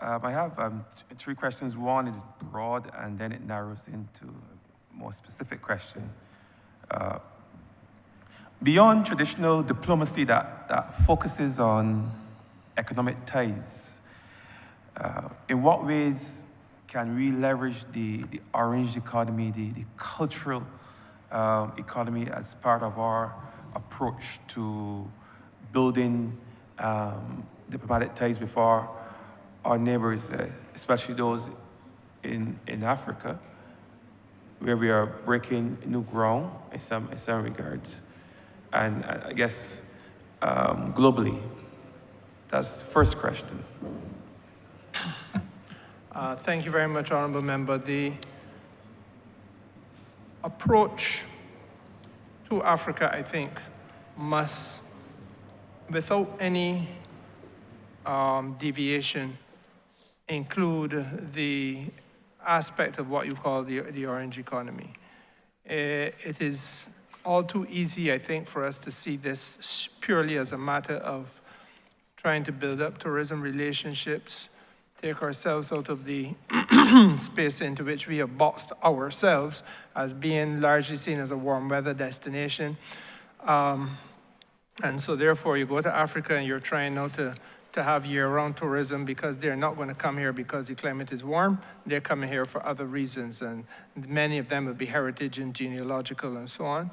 I have three questions. One is broad, and then it narrows into a more specific question. Uh, Beyond traditional diplomacy that focuses on economic ties, in what ways can we leverage the orange economy, the cultural economy as part of our approach to building diplomatic ties with our neighbors, especially those in Africa, where we are breaking new ground in some regards, and I guess globally. That's the first question. Thank you very much, Honourable Member. The approach to Africa, I think, must, without any deviation, include the aspect of what you call the orange economy. It is all too easy, I think, for us to see this purely as a matter of trying to build up tourism relationships, take ourselves out of the space into which we have boxed ourselves as being largely seen as a warm weather destination. And so therefore you go to Africa and you're trying now to have year-round tourism because they're not going to come here because the climate is warm. They're coming here for other reasons, and many of them will be heritage and genealogical and so on.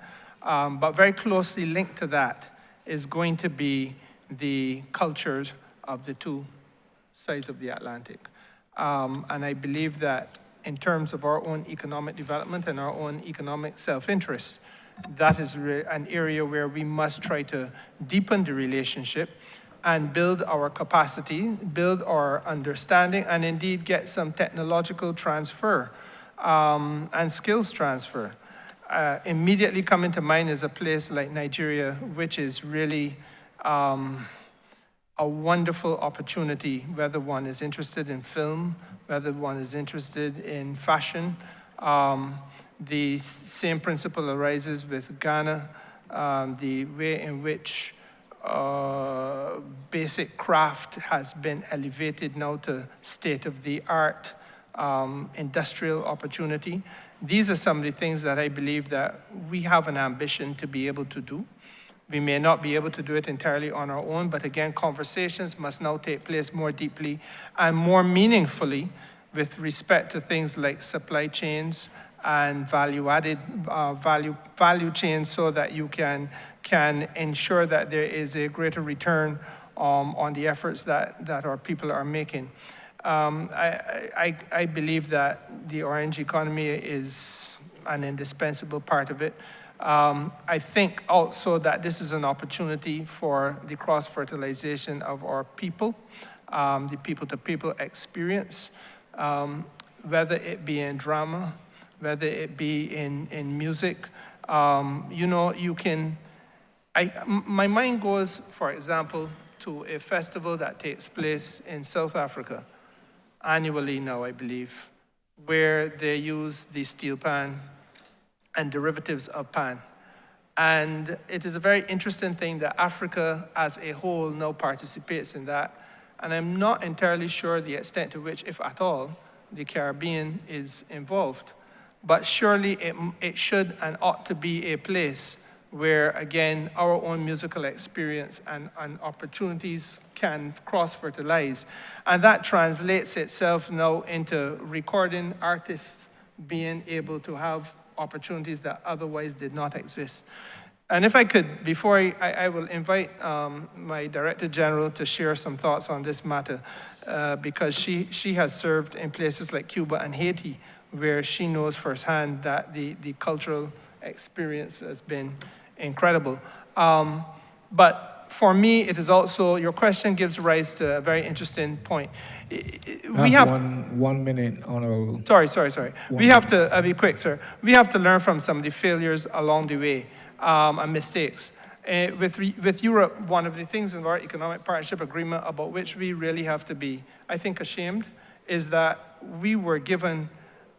But very closely linked to that is going to be the cultures of the two sides of the Atlantic. And I believe that in terms of our own economic development and our own economic self-interest, that is an area where we must try to deepen the relationship and build our capacity, build our understanding, and indeed get some technological transfer and skills transfer. Immediately coming to mind is a place like Nigeria, which is really a wonderful opportunity, whether one is interested in film, whether one is interested in fashion. The same principle arises with Ghana, the way in which basic craft has been elevated now to state-of-the-art industrial opportunity. These are some of the things that I believe that we have an ambition to be able to do. We may not be able to do it entirely on our own, but again, conversations must now take place more deeply and more meaningfully with respect to things like supply chains and value-added value chains, so that you can ensure that there is a greater return on the efforts that our people are making. I believe that the orange economy is an indispensable part of it. I think also that this is an opportunity for the cross-fertilization of our people, the people-to-people experience, whether it be in drama, whether it be in music. You know, you can, my mind goes, for example, to a festival that takes place in South Africa, annually now, I believe, where they use the steel pan and derivatives of pan. And it is a very interesting thing that Africa as a whole now participates in that. And I'm not entirely sure the extent to which, if at all, the Caribbean is involved. But surely it should and ought to be a place where, again, our own musical experience and opportunities can cross-fertilize. And that translates itself now into recording artists being able to have opportunities that otherwise did not exist. And if I could, before I will invite my Director General to share some thoughts on this matter, because she has served in places like Cuba and Haiti, where she knows firsthand that the cultural experience has been incredible. But for me, it is also, your question gives rise to a very interesting point. We have one minute, Honourable. Sorry. We have to, I'll be quick, sir. We have to learn from some of the failures along the way and mistakes. With Europe, one of the things in our economic partnership agreement about which we really have to be, I think, ashamed, is that we were given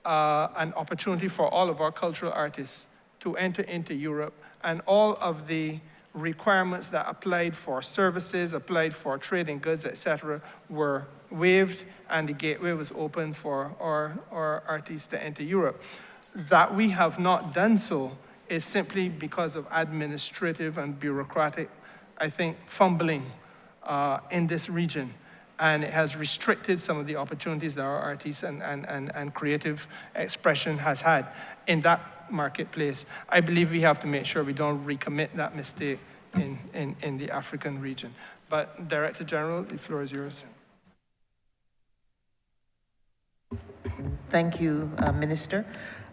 an opportunity for all of our cultural artists to enter into Europe, and all of the requirements that applied for services, applied for trading goods, etc., were waived, and the gateway was open for our artists to enter Europe. That we have not done so is simply because of administrative and bureaucratic, I think, fumbling in this region. And it has restricted some of the opportunities that our artists and creative expression has had in that marketplace. I believe we have to make sure we don't recommit that mistake in the African region. But Director General, the floor is yours. Thank you, Minister.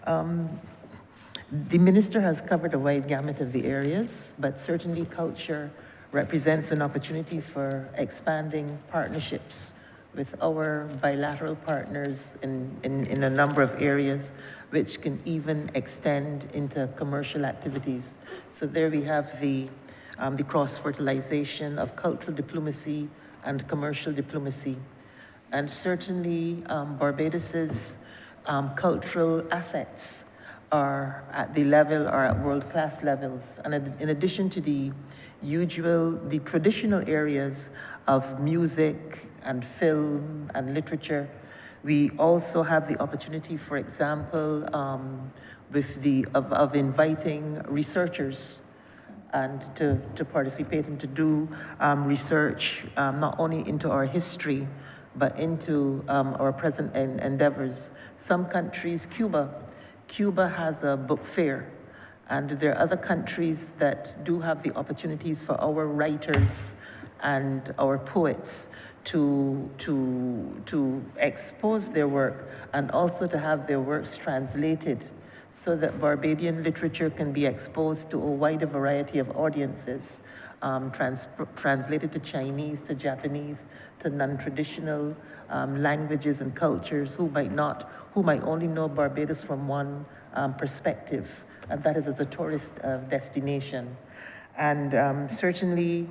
The Minister has covered a wide gamut of the areas, but certainly culture represents an opportunity for expanding partnerships with our bilateral partners in a number of areas, which can even extend into commercial activities. So there we have the cross-fertilization of cultural diplomacy and commercial diplomacy. And certainly Barbados's cultural assets are at the level or at world-class levels. And in addition to the traditional areas of music and film and literature, we also have the opportunity, for example, of inviting researchers and to participate and to do research not only into our history, but into our present endeavors. Some countries, Cuba has a book fair, and there are other countries that do have the opportunities for our writers and our poets to expose their work and also to have their works translated so that Barbadian literature can be exposed to a wider variety of audiences, translated to Chinese, to Japanese, to non-traditional languages and cultures who might only know Barbados from one perspective, and that is as a tourist destination. And certainly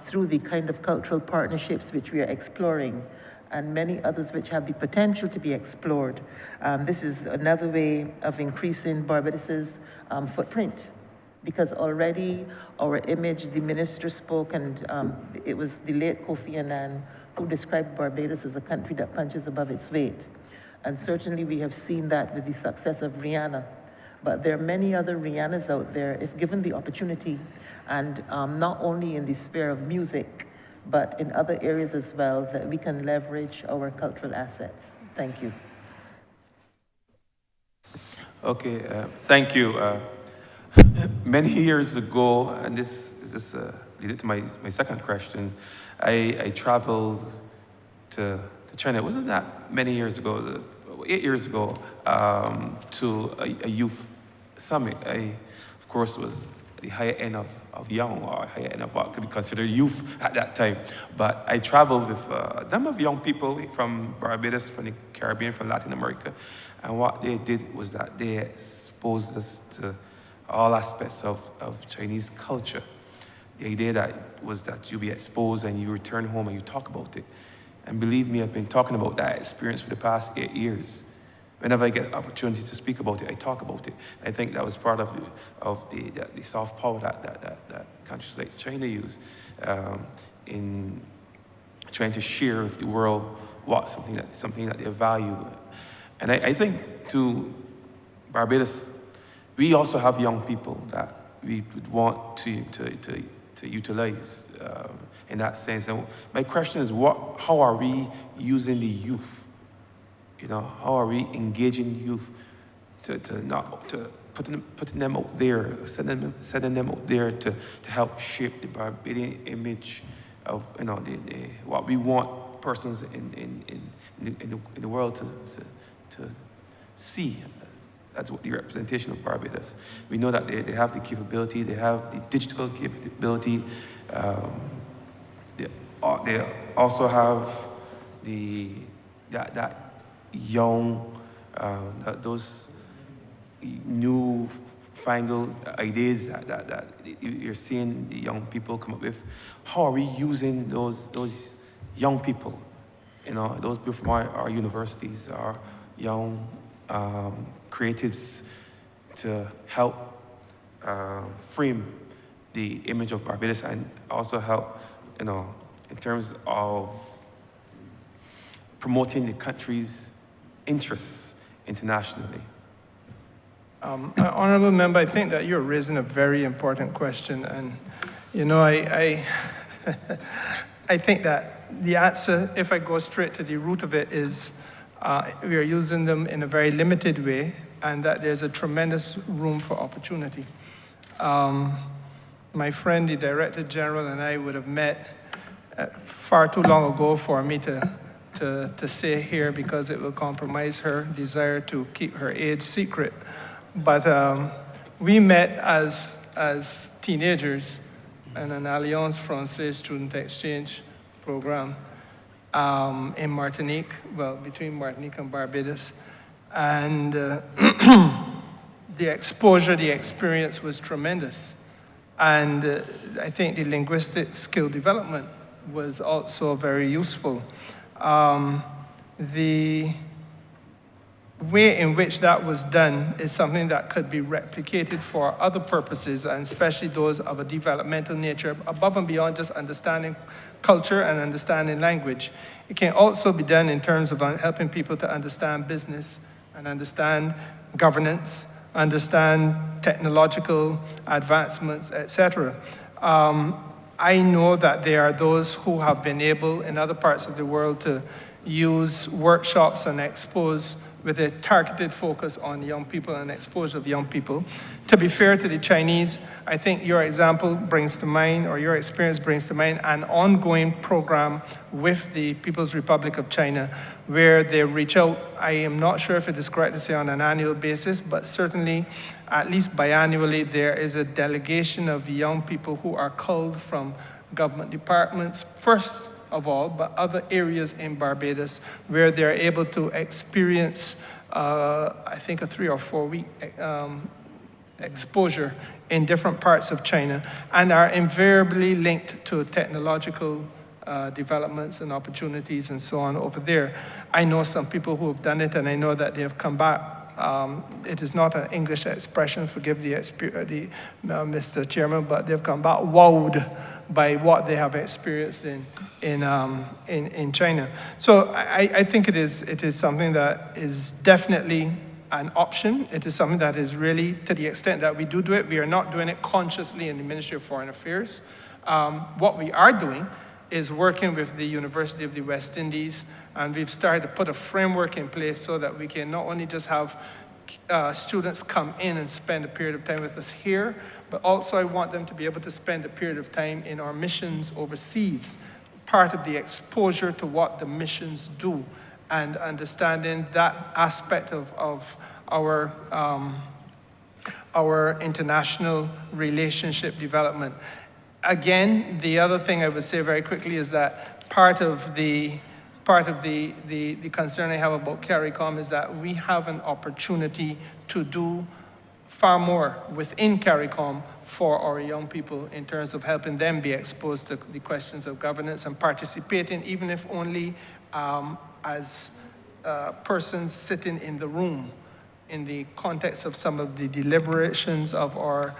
through the kind of cultural partnerships which we are exploring, and many others which have the potential to be explored, this is another way of increasing Barbados's footprint. Because already our image, the minister spoke, and it was the late Kofi Annan who described Barbados as a country that punches above its weight. And certainly we have seen that with the success of Rihanna. But there are many other Rihannas out there, if given the opportunity, and not only in the sphere of music, but in other areas as well, that we can leverage our cultural assets. Thank you. Okay, thank you. Many years ago, and this leads to my second question, I traveled to China. It wasn't that many years ago, 8 years ago, to a youth summit. I, of course, was the higher end of young, or higher end of what could be considered youth at that time. But I traveled with a number of young people from Barbados, from the Caribbean, from Latin America. And what they did was that they exposed us to all aspects of Chinese culture. The idea was that you be exposed and you return home and you talk about it. And believe me, I've been talking about that experience for the past 8 years. Whenever I get opportunity to speak about it, I talk about it. I think that was part of the soft power that countries like China use in trying to share with the world something that they value. And I think to Barbados, we also have young people that we would want to utilize in that sense. And my question is, how are we using the youth? You know, how are we engaging youth to putting them out there, sending them out there to help shape the Barbadian image of, you know, what we want persons in the world to see. That's what the representation of Barbados. We know that they have the capability, they have the digital capability. They also have that young, those new fangled ideas that you're seeing the young people come up with. How are we using those young people? You know, those people from our universities, our young creatives, to help frame the image of Barbados and also help, you know, in terms of promoting the country's interests internationally. Honourable Member, I think that you're raising a very important question, and you know, I think that the answer, if I go straight to the root of it, is we are using them in a very limited way, and that there's a tremendous room for opportunity. My friend, the Director General, and I would have met far too long ago for me to say here, because it will compromise her desire to keep her age secret. But we met as teenagers in an Alliance Française student exchange program in Martinique, well, between Martinique and Barbados. And the exposure, the experience was tremendous. And I think the linguistic skill development was also very useful. The way in which that was done is something that could be replicated for other purposes, and especially those of a developmental nature, above and beyond just understanding culture and understanding language. It can also be done in terms of helping people to understand business and understand governance, understand technological advancements, etc. I know that there are those who have been able in other parts of the world to use workshops and expose with a targeted focus on young people and exposure of young people. To be fair to the Chinese, I think your example brings to mind, or your experience brings to mind, an ongoing program with the People's Republic of China where they reach out. I am not sure if it is correct to say on an annual basis, but certainly at least biannually there is a delegation of young people who are culled from government departments, first of all, but other areas in Barbados where they're able to experience, I think, a 3 or 4 week exposure in different parts of China, and are invariably linked to technological developments and opportunities and so on over there. I know some people who have done it, and I know that they have come back. It is not an English expression, forgive Mr. Chairman, but they've come back wowed by what they have experienced in China. So I think it is something that is definitely an option. It is something that is really, to the extent that we do it, we are not doing it consciously in the Ministry of Foreign Affairs. What we are doing is working with the University of the West Indies, and we've started to put a framework in place so that we can not only just have students come in and spend a period of time with us here, but also I want them to be able to spend a period of time in our missions overseas, part of the exposure to what the missions do, and understanding that aspect of our international relationship development. Again, the other thing I would say very quickly is that part of the concern I have about CARICOM is that we have an opportunity to do far more within CARICOM for our young people in terms of helping them be exposed to the questions of governance and participating, even if only as persons sitting in the room in the context of some of the deliberations of our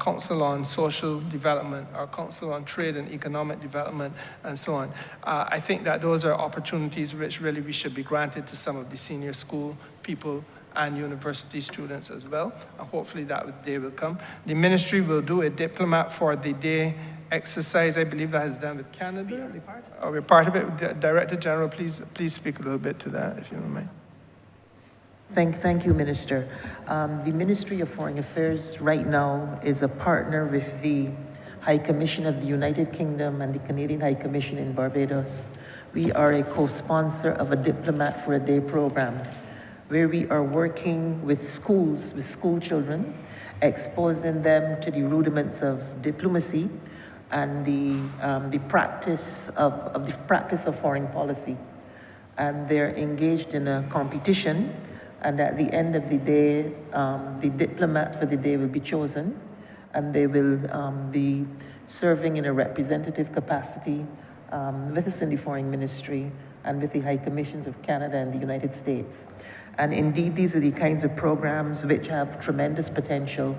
Council on Social Development, our Council on Trade and Economic Development, and so on. I think that those are opportunities which really we should be granted to some of the senior school people and university students as well, and hopefully that day will come. The ministry will do a Diplomat for the Day exercise. I believe that is done with Canada. We're part of it. Director General, please speak a little bit to that, if you don't mind. Thank you, Minister. The Ministry of Foreign Affairs right now is a partner with the High Commission of the United Kingdom and the Canadian High Commission in Barbados. We are a co-sponsor of a Diplomat for a Day program where we are working with schools, with school children, exposing them to the rudiments of diplomacy and the practice of foreign policy. And they're engaged in a competition. And at the end of the day, the Diplomat for the Day will be chosen, and they will be serving in a representative capacity with us in the Foreign Ministry and with the High Commissions of Canada and the United States. And indeed, these are the kinds of programs which have tremendous potential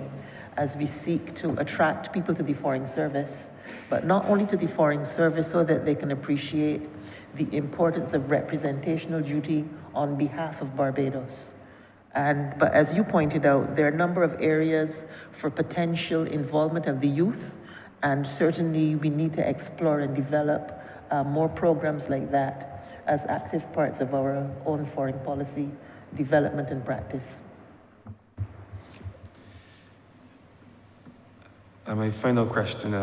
as we seek to attract people to the foreign service, but not only to the foreign service so that they can appreciate the importance of representational duty on behalf of Barbados. But as you pointed out, there are a number of areas for potential involvement of the youth, and certainly we need to explore and develop more programs like that as active parts of our own foreign policy development and practice. And my final question,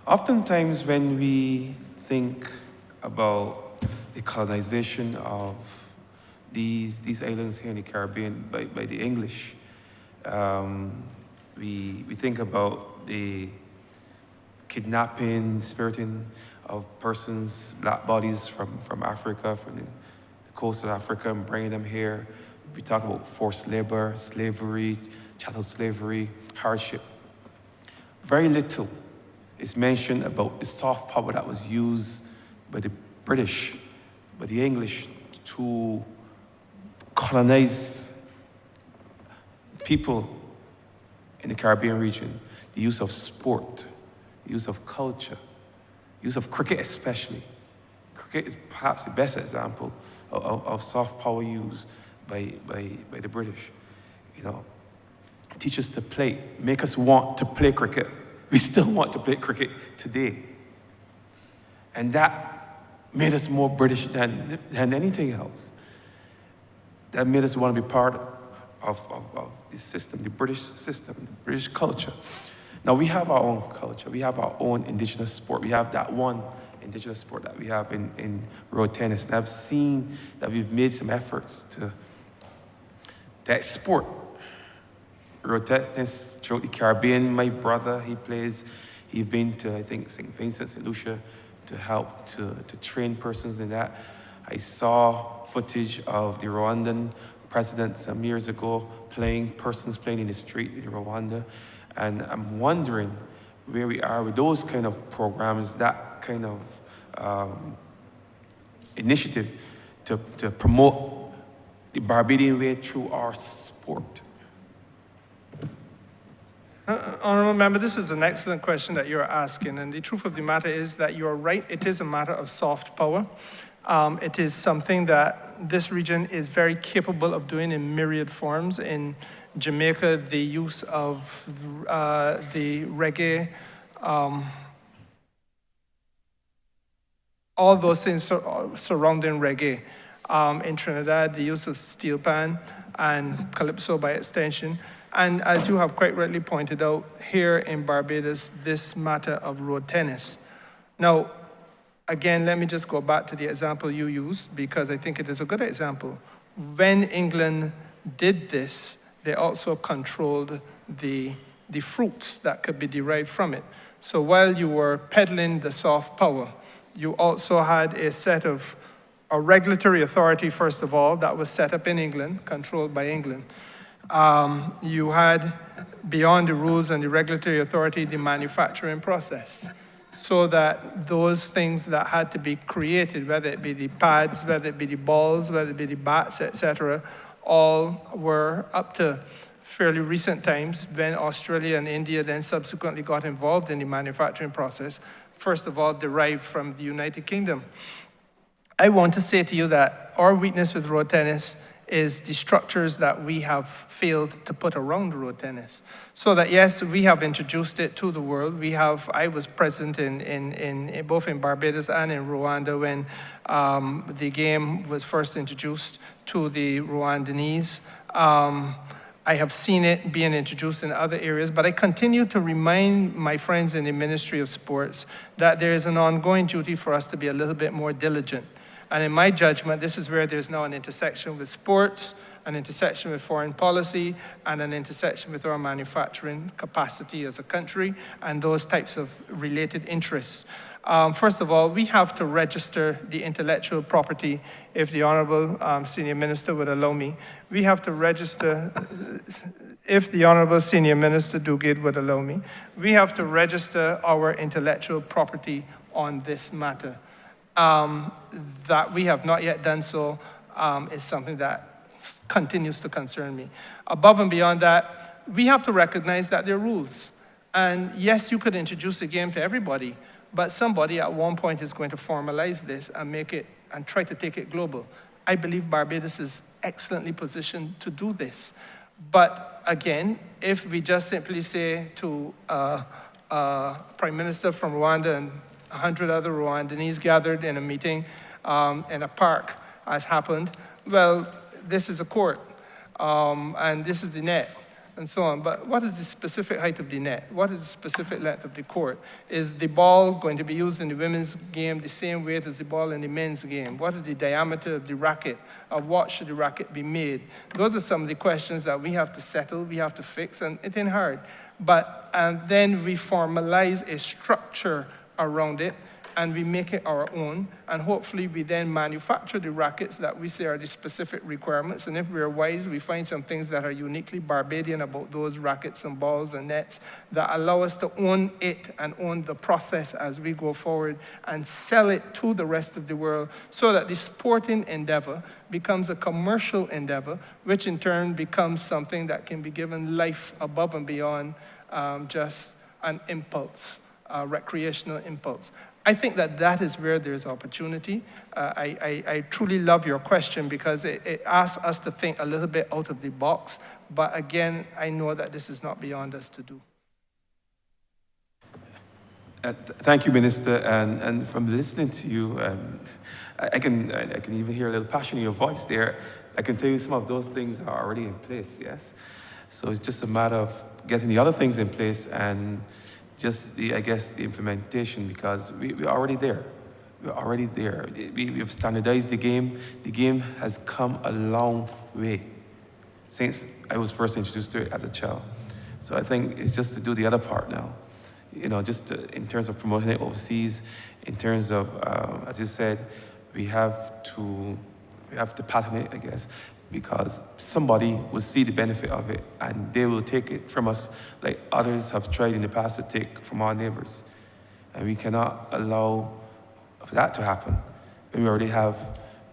oftentimes when we think about the colonization of these islands here in the Caribbean by the English, we think about the kidnapping, spiriting of persons, black bodies from Africa, from the coast of Africa, and bringing them here. We talk about forced labor, slavery, chattel slavery, hardship. Very little is mentioned about the soft power that was used by the British, by the English, to colonize people in the Caribbean region. The use of sport, the use of culture, the use of cricket especially. Cricket is perhaps the best example of soft power used by the British. You know, teach us to play, make us want to play cricket. We still want to play cricket today. And that made us more British than anything else. That made us want to be part of the system, the British system, the British culture. Now we have our own culture. We have our own indigenous sport. We have that one indigenous sport that we have in road tennis. And I've seen that we've made some efforts to export road tennis throughout the Caribbean. My brother, he's been to, I think, St. Vincent, St. Lucia to help to train persons in that. I saw footage of the Rwandan president some years ago persons playing in the street in Rwanda. And I'm wondering where we are with those kind of programs, that kind of initiative to promote the Barbadian way through our sport. Honourable Member, this is an excellent question that you're asking, and the truth of the matter is that you're right, it is a matter of soft power. It is something that this region is very capable of doing in myriad forms. In Jamaica, the use of the reggae, all those things surrounding reggae. In Trinidad, the use of steel pan and calypso by extension. And as you have quite rightly pointed out, here in Barbados, this matter of road tennis. Now, again, let me just go back to the example you used, because I think it is a good example. When England did this, they also controlled the fruits that could be derived from it. So while you were peddling the soft power, you also had a regulatory authority, first of all, that was set up in England, controlled by England. You had, beyond the rules and the regulatory authority, the manufacturing process, so that those things that had to be created, whether it be the pads, whether it be the balls, whether it be the bats, etc., all were up to fairly recent times when Australia and India then subsequently got involved in the manufacturing process, first of all derived from the United Kingdom. I want to say to you that our weakness with road tennis is the structures that we have failed to put around road tennis. So that yes, we have introduced it to the world. I was present in both in Barbados and in Rwanda when the game was first introduced to the Rwandese. I have seen it being introduced in other areas, but I continue to remind my friends in the Ministry of Sports that there is an ongoing duty for us to be a little bit more diligent. And in my judgment, this is where there's now an intersection with sports, an intersection with foreign policy, and an intersection with our manufacturing capacity as a country, and those types of related interests. First of all, we have to register the intellectual property, if the Honourable Senior Minister would allow me. We have to register, if the Honourable Senior Minister Duguid would allow me, we have to register our intellectual property on this matter. That we have not yet done so is something that continues to concern me. Above and beyond that, we have to recognize that there are rules. And yes, you could introduce the game to everybody, but somebody at one point is going to formalize this and make it, and try to take it global. I believe Barbados is excellently positioned to do this. But again, if we just simply say to Prime Minister from Rwanda and 100 other Rwandese gathered in a meeting in a park, as happened, well, this is a court, and this is the net, and so on. But what is the specific height of the net? What is the specific length of the court? Is the ball going to be used in the women's game the same weight as the ball in the men's game? What is the diameter of the racket? Of what should the racket be made? Those are some of the questions that we have to settle, we have to fix, and it ain't hard. But then we formalize a structure around it, and we make it our own, and hopefully we then manufacture the rackets that we say are the specific requirements, and if we're wise, we find some things that are uniquely Barbadian about those rackets and balls and nets that allow us to own it and own the process as we go forward and sell it to the rest of the world, so that the sporting endeavor becomes a commercial endeavor, which in turn becomes something that can be given life above and beyond just an impulse, recreational impulse. I think that is where there's opportunity. I truly love your question because it asks us to think a little bit out of the box. But again, I know that this is not beyond us to do. Thank you, Minister. And from listening to you, and I can even hear a little passion in your voice there. I can tell you some of those things are already in place, yes? So it's just a matter of getting the other things in place and just the implementation, because we're already there. We're already there. We have standardized the game. The game has come a long way since I was first introduced to it as a child. So I think it's just to do the other part now. You know, in terms of promoting it overseas, in terms of, as you said, we have to pattern it, I guess, because somebody will see the benefit of it and they will take it from us like others have tried in the past to take from our neighbors. And we cannot allow for that to happen. We already have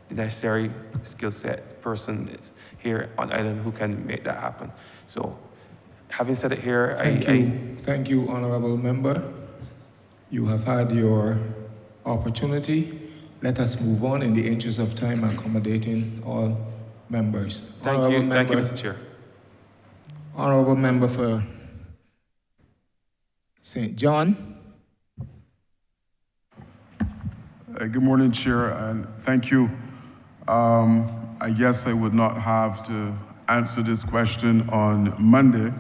the necessary skill set person here on island who can make that happen. So having said it here, Thank you, Honourable Member. You have had your opportunity. Let us move on in the interest of time, accommodating all members. Thank you, Mr. Chair. Honourable Member for St. John. Good morning, Chair, and thank you. I guess I would not have to answer this question on Monday.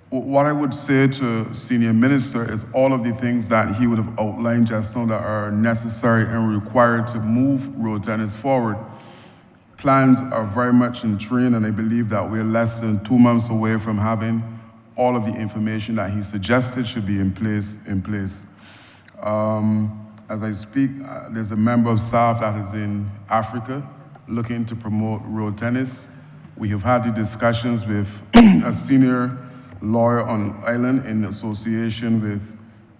What I would say to Senior Minister is all of the things that he would have outlined just now that are necessary and required to move road tennis forward. Plans are very much in train, and I believe that we're less than 2 months away from having all of the information that he suggested should be in place. As I speak, there's a member of staff that is in Africa looking to promote road tennis. We have had the discussions with a senior lawyer on island in association with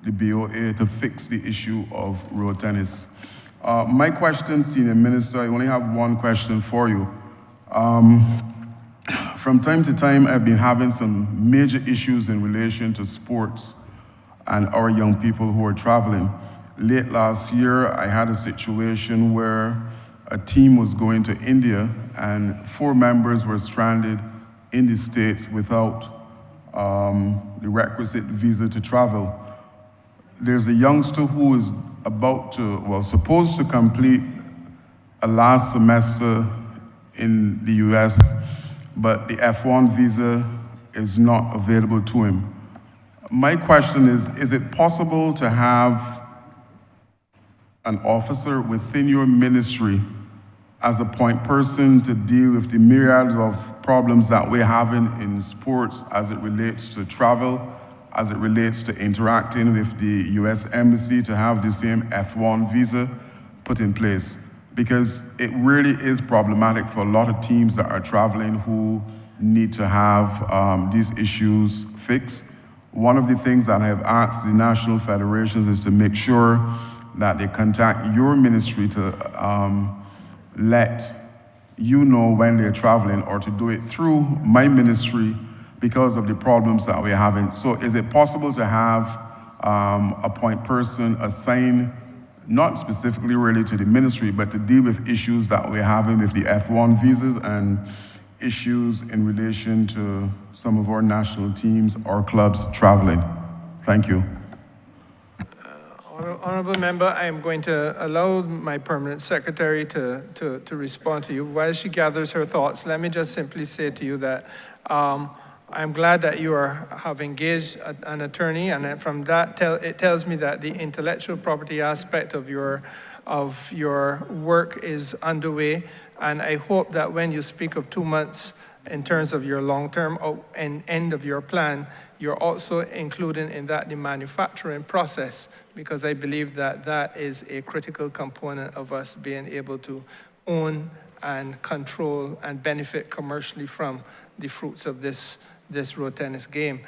the BOA to fix the issue of road tennis. My question, Senior Minister, I only have one question for you. From time to time, I've been having some major issues in relation to sports and our young people who are traveling. Late last year, I had a situation where a team was going to India and 4 members were stranded in the States without the requisite visa to travel. There's a youngster who is supposed to complete a last semester in the US, but the F1 visa is not available to him. My question is it possible to have an officer within your ministry as a point person to deal with the myriads of problems that we're having in sports as it relates to travel, as it relates to interacting with the US Embassy to have the same F1 visa put in place? Because it really is problematic for a lot of teams that are traveling who need to have these issues fixed. One of the things that I have asked the national federations is to make sure that they contact your ministry to let you know when they're traveling, or to do it through my ministry, because of the problems that we're having. So is it possible to have a point person assigned, not specifically related to the ministry, but to deal with issues that we're having with the F1 visas and issues in relation to some of our national teams or clubs traveling? Thank you. Honourable member, I am going to allow my permanent secretary to respond to you. While she gathers her thoughts, let me just simply say to you that I'm glad that you have engaged an attorney, and that from that it tells me that the intellectual property aspect of your work is underway, and I hope that when you speak of 2 months in terms of your long-term and end of your plan, you're also including in that the manufacturing process, because I believe that that is a critical component of us being able to own and control and benefit commercially from the fruits of this road tennis game.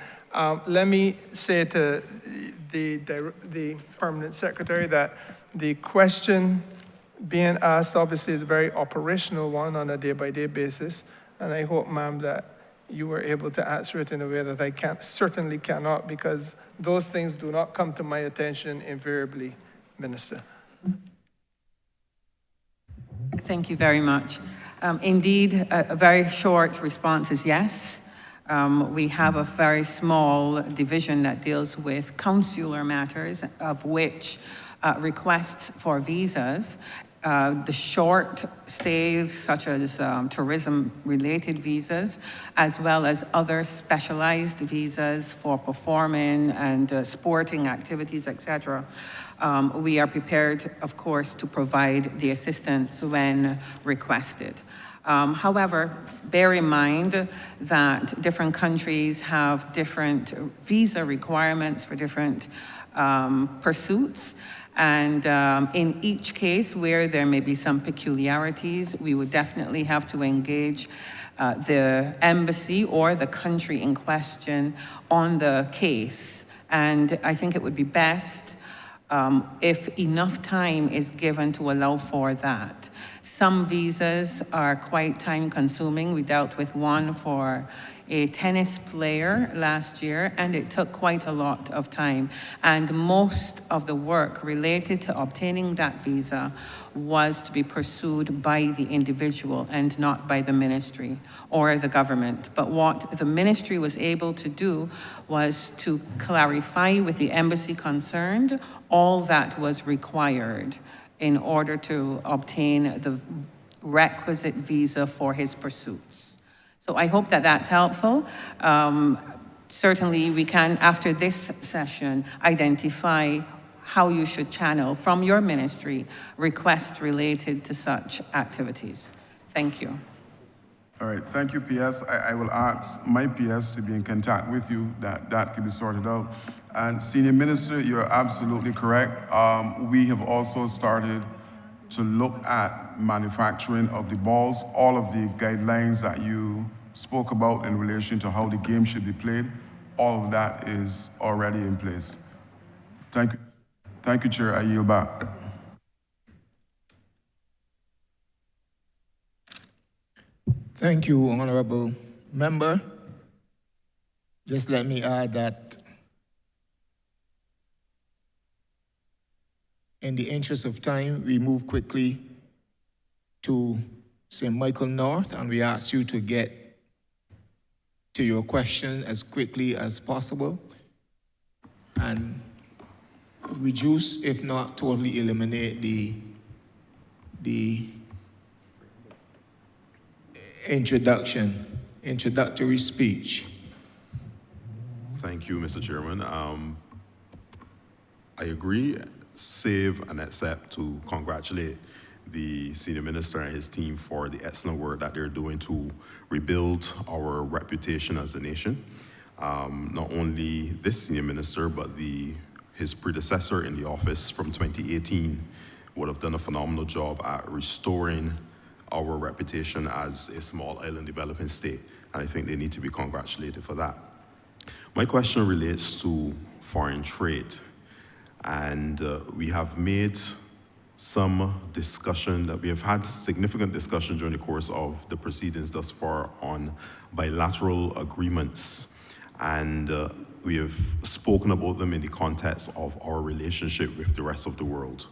Let me say to the permanent secretary that the question being asked obviously is a very operational one on a day-by-day basis, and I hope, ma'am, that you were able to answer it in a way that I certainly cannot, because those things do not come to my attention invariably, Minister. Thank you very much. Indeed, a very short response is yes. We have a very small division that deals with consular matters, of which requests for visas, the short stay, such as tourism-related visas, as well as other specialized visas for performing and sporting activities, etc. We are prepared, of course, to provide the assistance when requested. However, bear in mind that different countries have different visa requirements for different pursuits. And in each case where there may be some peculiarities, we would definitely have to engage the embassy or the country in question on the case. And I think it would be best if enough time is given to allow for that. Some visas are quite time consuming. We dealt with one for a tennis player last year, and it took quite a lot of time. And most of the work related to obtaining that visa was to be pursued by the individual and not by the ministry or the government. But what the ministry was able to do was to clarify with the embassy concerned all that was required in order to obtain the requisite visa for his pursuits. So I hope that that's helpful. Certainly we can, after this session, identify how you should channel from your ministry requests related to such activities. Thank you. All right, thank you, PS. I will ask my PS to be in contact with you, that can be sorted out. And Senior Minister, you're absolutely correct. We have also started to look at manufacturing of the balls, all of the guidelines that you spoke about in relation to how the game should be played, all of that is already in place. Thank you. Thank you, Chair. I yield back. Thank you, Honourable Member. Just let me add that in the interest of time, we move quickly to St. Michael North, and we ask you to get to your question as quickly as possible and reduce, if not totally eliminate, the introductory speech. Thank you, Mr. Chairman. I agree, save and accept to congratulate the Senior Minister and his team for the excellent work that they're doing to rebuild our reputation as a nation. Not only this Senior Minister, but his predecessor in the office from 2018 would have done a phenomenal job at restoring our reputation as a small island developing state, and I think they need to be congratulated for that. My question relates to foreign trade, and we have made some discussion, that we have had significant discussion during the course of the proceedings thus far on bilateral agreements. And we have spoken about them in the context of our relationship with the rest of the world.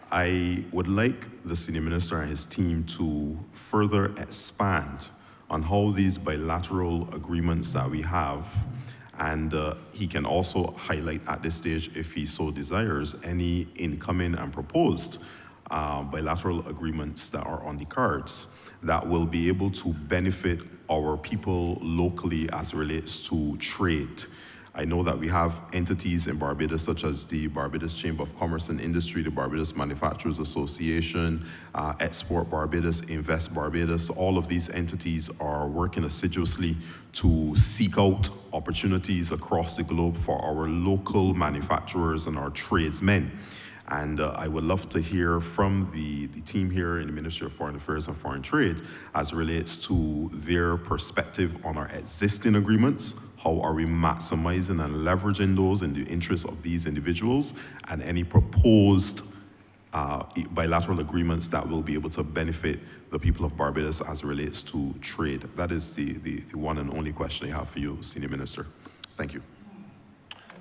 I would like the Senior Minister and his team to further expand on how these bilateral agreements that we have, and he can also highlight at this stage, if he so desires, any incoming and proposed bilateral agreements that are on the cards that will be able to benefit our people locally as it relates to trade. I know that we have entities in Barbados such as the Barbados Chamber of Commerce and Industry, the Barbados Manufacturers Association, Export Barbados, Invest Barbados. All of these entities are working assiduously to seek out opportunities across the globe for our local manufacturers and our tradesmen. And I would love to hear from the team here in the Ministry of Foreign Affairs and Foreign Trade as it relates to their perspective on our existing agreements. How are we maximizing and leveraging those in the interest of these individuals, and any proposed bilateral agreements that will be able to benefit the people of Barbados as it relates to trade? That is the one and only question I have for you, Senior Minister. Thank you.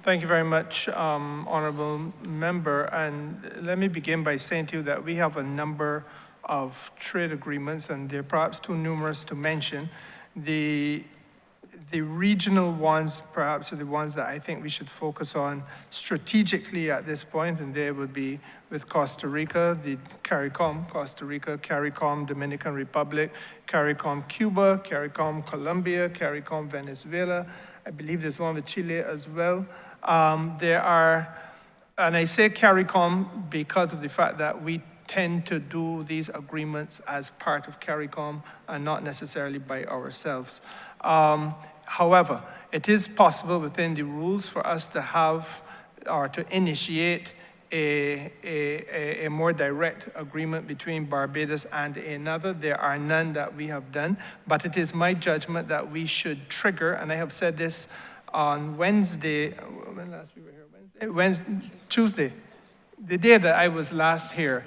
Thank you very much, Honourable Member. And let me begin by saying to you that we have a number of trade agreements, and they're perhaps too numerous to mention. The regional ones perhaps are the ones that I think we should focus on strategically at this point, and they would be with Costa Rica, the CARICOM Costa Rica, CARICOM Dominican Republic, CARICOM Cuba, CARICOM Colombia, CARICOM Venezuela. I believe there's one with Chile as well. There are, and I say CARICOM because of the fact that we tend to do these agreements as part of CARICOM and not necessarily by ourselves. However, it is possible within the rules for us to have or to initiate a more direct agreement between Barbados and another. There are none that we have done, but it is my judgment that we should trigger, and I have said this on Wednesday, when last we were here, Tuesday, the day that I was last here,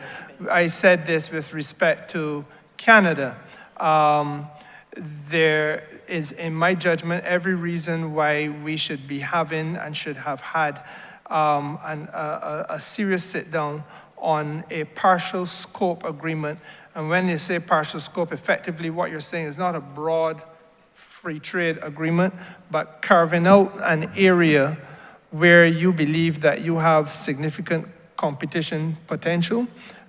I said this with respect to Canada. There is, in my judgment, every reason why we should be having and should have had a serious sit-down on a partial scope agreement. And when you say partial scope, effectively what you're saying is not a broad free trade agreement, but carving out an area where you believe that you have significant competition potential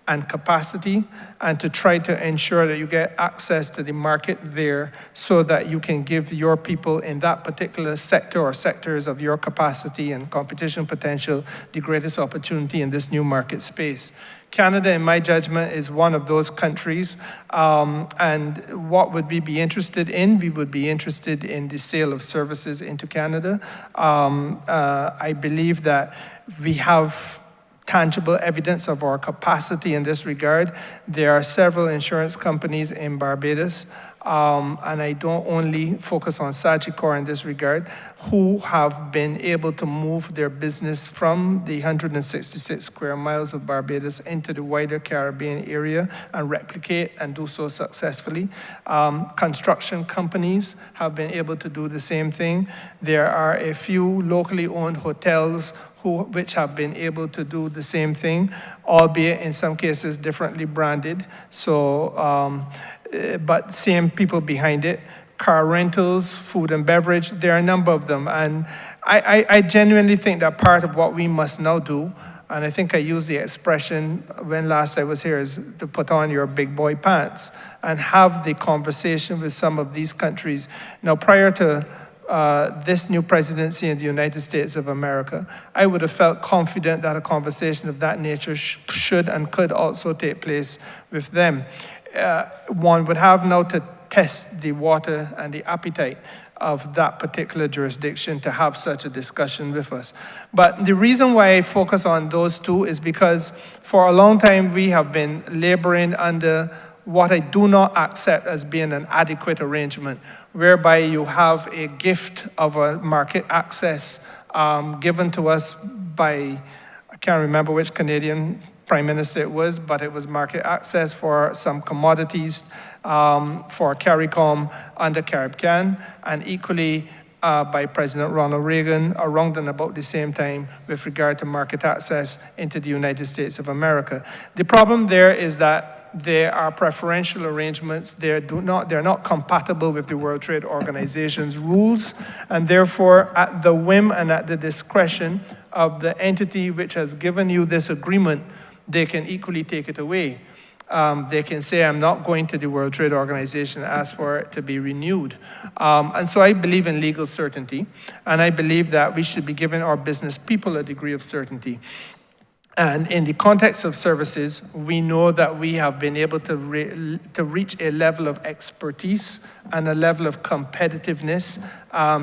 and capacity, and to try to ensure that you get access to the market there so that you can give your people in that particular sector or sectors of your capacity and competition potential the greatest opportunity in this new market space. Canada, in my judgment, is one of those countries, and what would we be interested in? We would be interested in the sale of services into Canada. I believe that we have tangible evidence of our capacity in this regard. There are several insurance companies in Barbados, and I don't only focus on Sagicor in this regard, who have been able to move their business from the 166 square miles of Barbados into the wider Caribbean area and replicate and do so successfully. Construction companies have been able to do the same thing. There are a few locally owned hotels which have been able to do the same thing, albeit in some cases differently branded. So, but same people behind it. Car rentals, food and beverage, there are a number of them. And I genuinely think that part of what we must now do, and I think I used the expression when last I was here, is to put on your big boy pants and have the conversation with some of these countries. Now, prior to this new presidency in the United States of America, I would have felt confident that a conversation of that nature should and could also take place with them. One would have now to test the water and the appetite of that particular jurisdiction to have such a discussion with us. But the reason why I focus on those two is because for a long time we have been laboring under what I do not accept as being an adequate arrangement, whereby you have a gift of a market access given to us by, I can't remember which Canadian Prime Minister it was, but it was market access for some commodities for CARICOM under CARIBCAN, and equally by President Ronald Reagan around and about the same time with regard to market access into the United States of America. The problem there is that there are preferential arrangements. They're not compatible with the World Trade Organization's rules, and therefore at the whim and at the discretion of the entity which has given you this agreement, they can equally take it away. They can say, I'm not going to the World Trade Organization, ask for it to be renewed. And so I believe in legal certainty, and I believe that we should be giving our business people a degree of certainty. And in the context of services, we know that we have been able to reach a level of expertise and a level of competitiveness.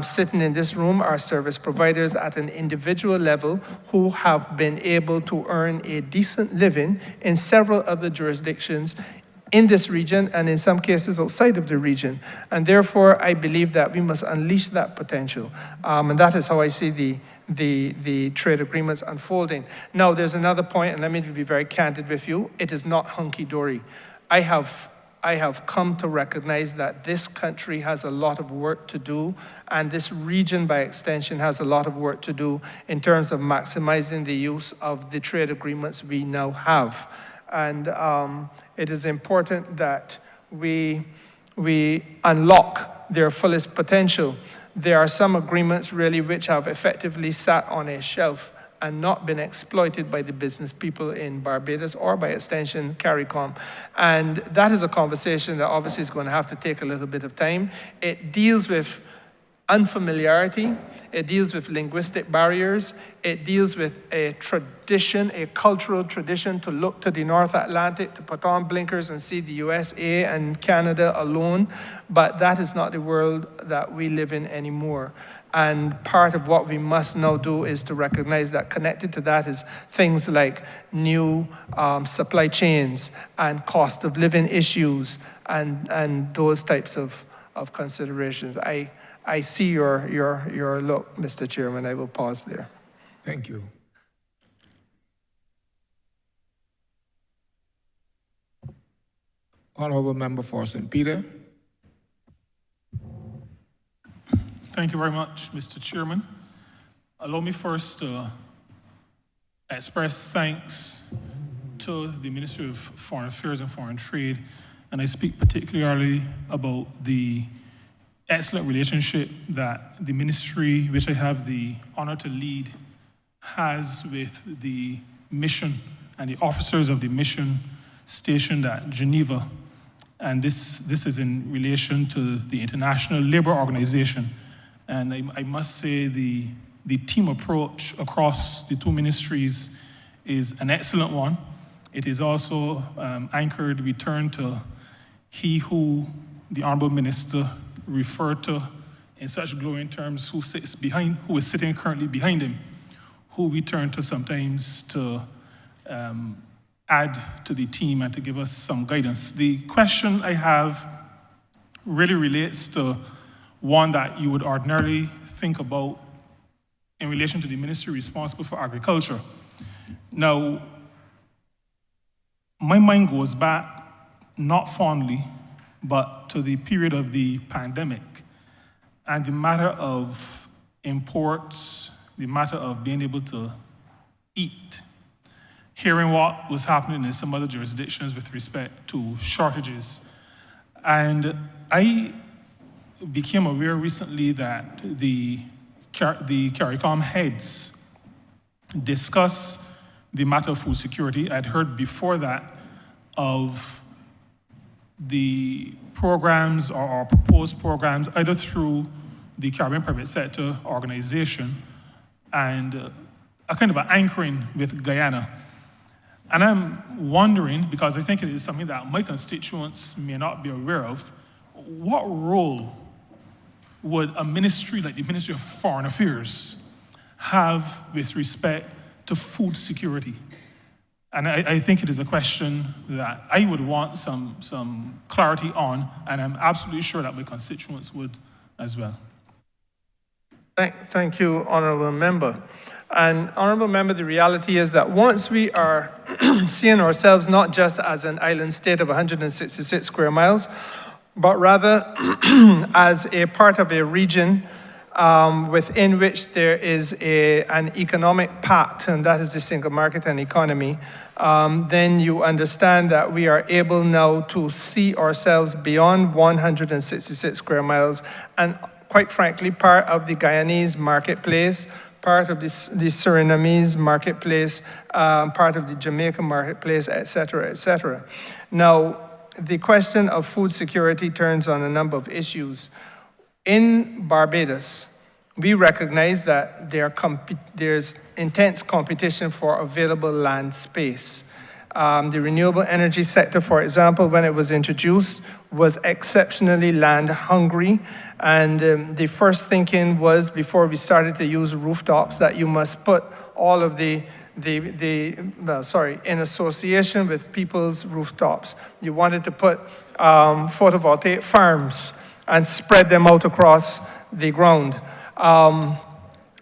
Sitting in this room are service providers at an individual level who have been able to earn a decent living in several other jurisdictions in this region and in some cases outside of the region. And therefore, I believe that we must unleash that potential. And that is how I see the trade agreements unfolding. Now, there's another point, and let me be very candid with you. It is not hunky-dory. I have come to recognize that this country has a lot of work to do, and this region, by extension, has a lot of work to do in terms of maximizing the use of the trade agreements we now have. And it is important that we unlock their fullest potential. There are some agreements really which have effectively sat on a shelf and not been exploited by the business people in Barbados or by extension CARICOM. And that is a conversation that obviously is going to have to take a little bit of time. It deals with unfamiliarity, it deals with linguistic barriers, it deals with a tradition, a cultural tradition to look to the North Atlantic, to put on blinkers and see the USA and Canada alone, but that is not the world that we live in anymore. And part of what we must now do is to recognize that connected to that is things like new supply chains and cost of living issues and those types of considerations. I see your look, Mr. Chairman. I will pause there. Thank you. Honourable Member for St. Peter. Thank you very much, Mr. Chairman. Allow me first to express thanks to the Ministry of Foreign Affairs and Foreign Trade, and I speak particularly about the excellent relationship that the ministry, which I have the honor to lead, has with the mission and the officers of the mission stationed at Geneva. And this is in relation to the International Labour Organization. And I must say the team approach across the two ministries is an excellent one. It is also anchored, we turn to he who the Honourable Minister referred to in such glowing terms, who is sitting currently behind him, who we turn to sometimes to add to the team and to give us some guidance. The question I have really relates to one that you would ordinarily think about in relation to the ministry responsible for agriculture. Now, my mind goes back, not fondly, but to the period of the pandemic and the matter of imports, the matter of being able to eat, hearing what was happening in some other jurisdictions with respect to shortages. And I became aware recently that the CARICOM heads discuss the matter of food security. I'd heard before that of the programs or proposed programs either through the Caribbean Private Sector Organization and a kind of an anchoring with Guyana. And I'm wondering, because I think it is something that my constituents may not be aware of, what role would a ministry like the Ministry of Foreign Affairs have with respect to food security? And I think it is a question that I would want some clarity on, and I'm absolutely sure that my constituents would as well. Thank you, Honourable Member. And Honourable Member, the reality is that once we are seeing ourselves not just as an island state of 166 square miles, but rather as a part of a region within which there is an economic pact, and that is the single market and economy, then you understand that we are able now to see ourselves beyond 166 square miles and, quite frankly, part of the Guyanese marketplace, part of the Surinamese marketplace, part of the Jamaican marketplace, et cetera, et cetera. Now, the question of food security turns on a number of issues. In Barbados, we recognize that there's intense competition for available land space. The renewable energy sector, for example, when it was introduced, was exceptionally land hungry. And the first thinking was, before we started to use rooftops, that you must put all of in association with people's rooftops. You wanted to put photovoltaic farms and spread them out across the ground.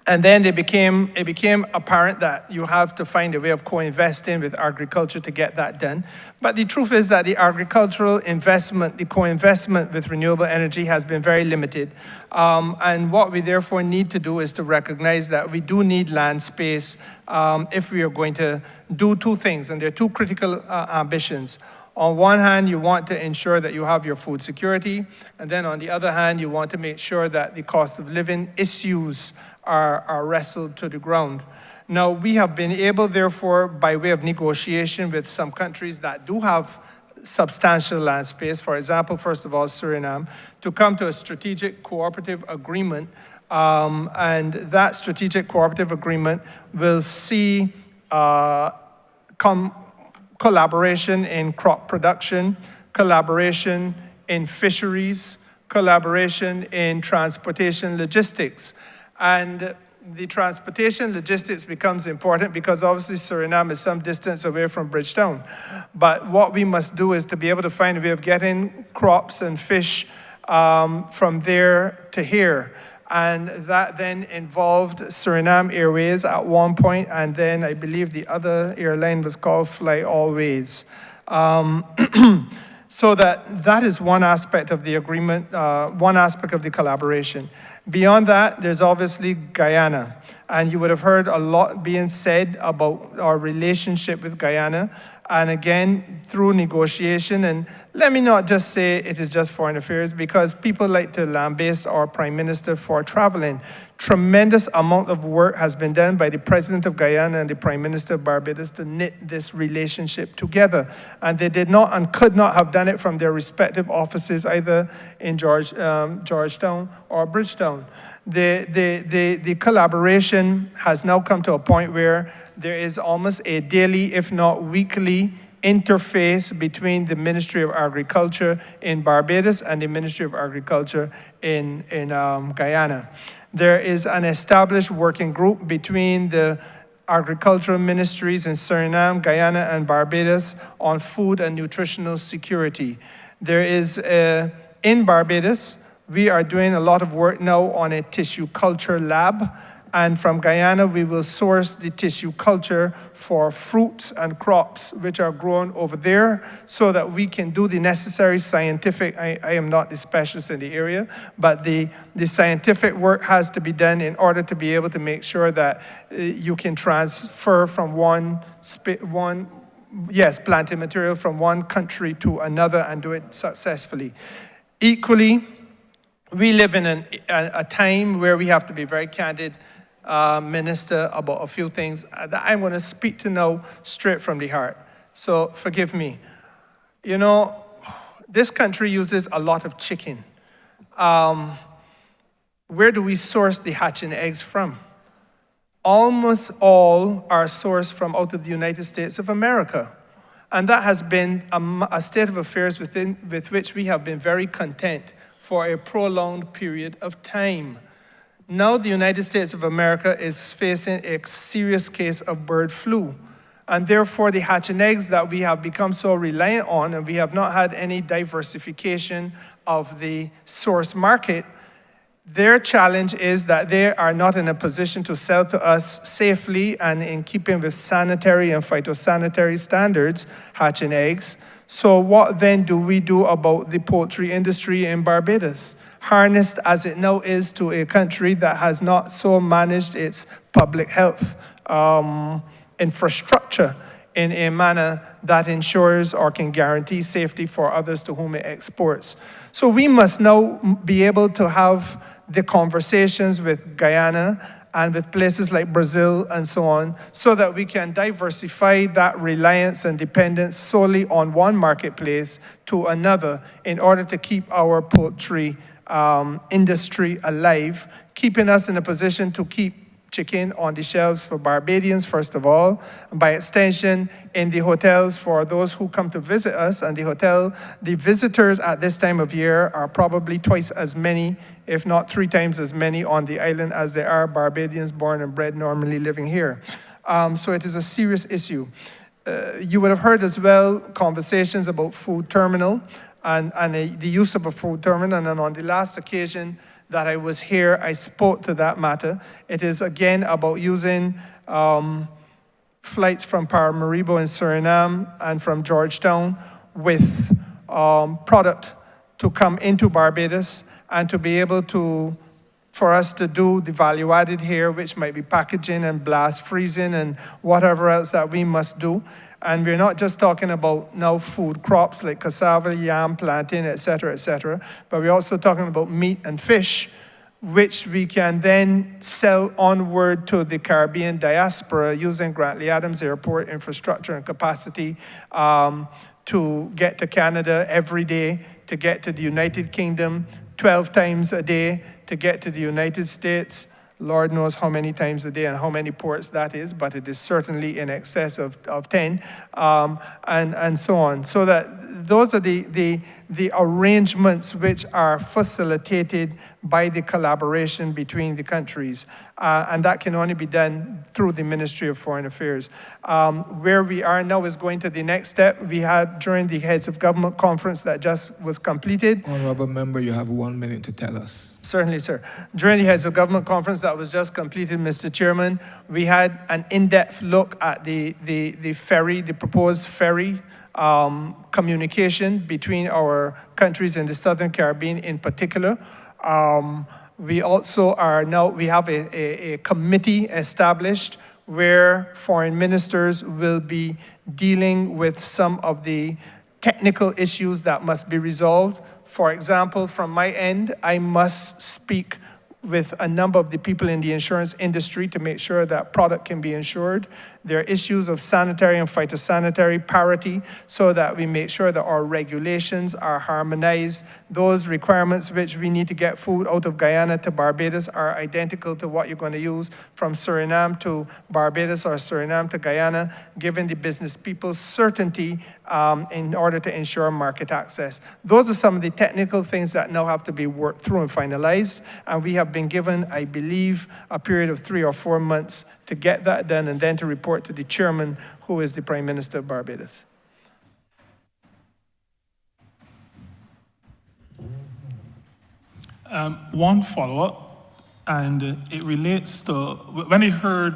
And then it became apparent that you have to find a way of co-investing with agriculture to get that done. But the truth is that the agricultural investment, the co-investment with renewable energy has been very limited. And what we therefore need to do is to recognize that we do need land space if we are going to do two things. And there are two critical ambitions. On one hand, you want to ensure that you have your food security. And then on the other hand, you want to make sure that the cost of living issues are wrestled to the ground. Now, we have been able, therefore, by way of negotiation with some countries that do have substantial land space, for example, first of all, Suriname, to come to a strategic cooperative agreement. And that strategic cooperative agreement will see collaboration in crop production, collaboration in fisheries, collaboration in transportation logistics. And the transportation logistics becomes important because obviously Suriname is some distance away from Bridgetown. But what we must do is to be able to find a way of getting crops and fish from there to here. And that then involved Suriname Airways at one point, and then I believe the other airline was called Fly Always. So that is one aspect of the agreement, one aspect of the collaboration. Beyond that, there's obviously Guyana. And you would have heard a lot being said about our relationship with Guyana. And again, through negotiation, and let me not just say it is just foreign affairs, because people like to lambaste our Prime Minister for traveling. Tremendous amount of work has been done by the President of Guyana and the Prime Minister of Barbados to knit this relationship together. And they did not and could not have done it from their respective offices, either in Georgetown or Bridgetown. The collaboration has now come to a point where there is almost a daily, if not weekly, interface between the Ministry of Agriculture in Barbados and the Ministry of Agriculture in Guyana. There is an established working group between the agricultural ministries in Suriname, Guyana, and Barbados on food and nutritional security. There is, in Barbados, we are doing a lot of work now on a tissue culture lab. And from Guyana, we will source the tissue culture for fruits and crops which are grown over there so that we can do the necessary scientific, I am not the specialist in the area, but the scientific work has to be done in order to be able to make sure that you can transfer from planting material from one country to another and do it successfully. Equally, we live in a time where we have to be very candid, Minister, about a few things that I'm going to speak to now straight from the heart. So forgive me. You know, this country uses a lot of chicken. Where do we source the hatching eggs from? Almost all are sourced from out of the United States of America. And that has been a state of affairs with which we have been very content for a prolonged period of time. Now the United States of America is facing a serious case of bird flu. And therefore the hatching eggs that we have become so reliant on, and we have not had any diversification of the source market, Their challenge is that they are not in a position to sell to us safely and in keeping with sanitary and phytosanitary standards, hatching eggs. So what then do we do about the poultry industry in Barbados? Harnessed as it now is to a country that has not so managed its public health infrastructure in a manner that ensures or can guarantee safety for others to whom it exports. So we must now be able to have the conversations with Guyana and with places like Brazil and so on, so that we can diversify that reliance and dependence solely on one marketplace to another in order to keep our poultry industry alive, keeping us in a position to keep chicken on the shelves for Barbadians, first of all, and by extension, in the hotels for those who come to visit us. And the visitors at this time of year are probably twice as many, if not 3 times as many on the island as there are Barbadians born and bred normally living here. So it is a serious issue. You would have heard as well conversations about food terminal and the use of a food terminal. And then on the last occasion that I was here, I spoke to that matter. It is again about using flights from Paramaribo in Suriname and from Georgetown with product to come into Barbados and to be able to, for us to do the value added here, which might be packaging and blast freezing and whatever else that we must do. And we're not just talking about now food crops like cassava, yam, plantain, et cetera, but we're also talking about meat and fish, which we can then sell onward to the Caribbean diaspora using Grantley Adams Airport infrastructure and capacity to get to Canada every day, to get to the United Kingdom 12 times a day, to get to the United States. Lord knows how many times a day and how many ports that is, but it is certainly in excess of 10, and so on. So that those are the arrangements which are facilitated by the collaboration between the countries, and that can only be done through the Ministry of Foreign Affairs. Where we are now is going to the next step. We had, during the Heads of Government conference that just was completed. Honourable Member, you have 1 minute to tell us. Certainly, sir. During the Heads of Government conference that was just completed, Mr. Chairman, we had an in-depth look at the ferry, the proposed ferry communication between our countries in the Southern Caribbean in particular. We also we have a committee established where foreign ministers will be dealing with some of the technical issues that must be resolved. For example, from my end, I must speak with a number of the people in the insurance industry to make sure that product can be insured. There are issues of sanitary and phytosanitary parity so that we make sure that our regulations are harmonized. Those requirements which we need to get food out of Guyana to Barbados are identical to what you're going to use from Suriname to Barbados or Suriname to Guyana, giving the business people certainty in order to ensure market access. Those are some of the technical things that now have to be worked through and finalized, and we have been given, I believe, a period of 3 or 4 months to get that done and then to report to the chairman, who is the Prime Minister of Barbados. One follow-up, and it relates to, when I heard,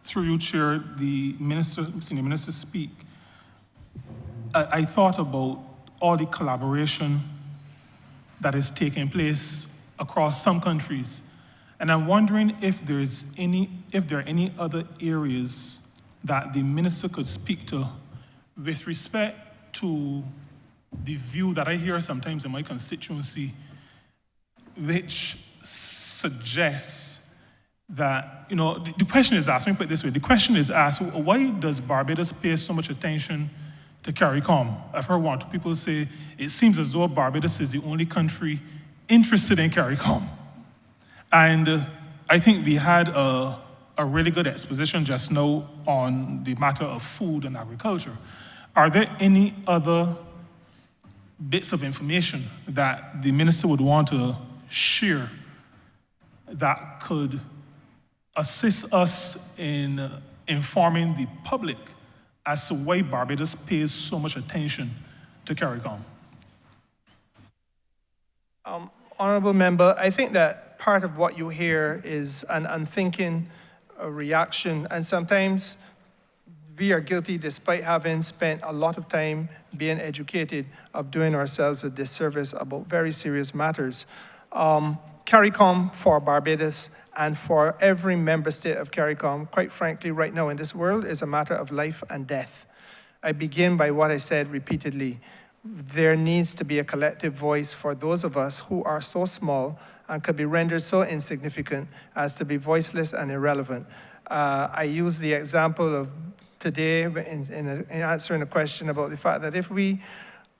through you, Chair, the Senior Minister speak, I thought about all the collaboration that is taking place across some countries. And I'm wondering if there are any other areas that the minister could speak to with respect to the view that I hear sometimes in my constituency, which suggests that, the question is asked, let me put it this way, the question is asked, why does Barbados pay so much attention to CARICOM? I've heard one or two people say, it seems as though Barbados is the only country interested in CARICOM. And I think we had a really good exposition just now on the matter of food and agriculture. Are there any other bits of information that the minister would want to share that could assist us in informing the public as to why Barbados pays so much attention to CARICOM? Honourable Member, I think that part of what you hear is an unthinking reaction, and sometimes we are guilty, despite having spent a lot of time being educated, of doing ourselves a disservice about very serious matters. CARICOM for Barbados and for every member state of CARICOM, quite frankly, right now in this world, is a matter of life and death. I begin by what I said repeatedly. There needs to be a collective voice for those of us who are so small and could be rendered so insignificant as to be voiceless and irrelevant. I use the example of today in answering a question about the fact that if we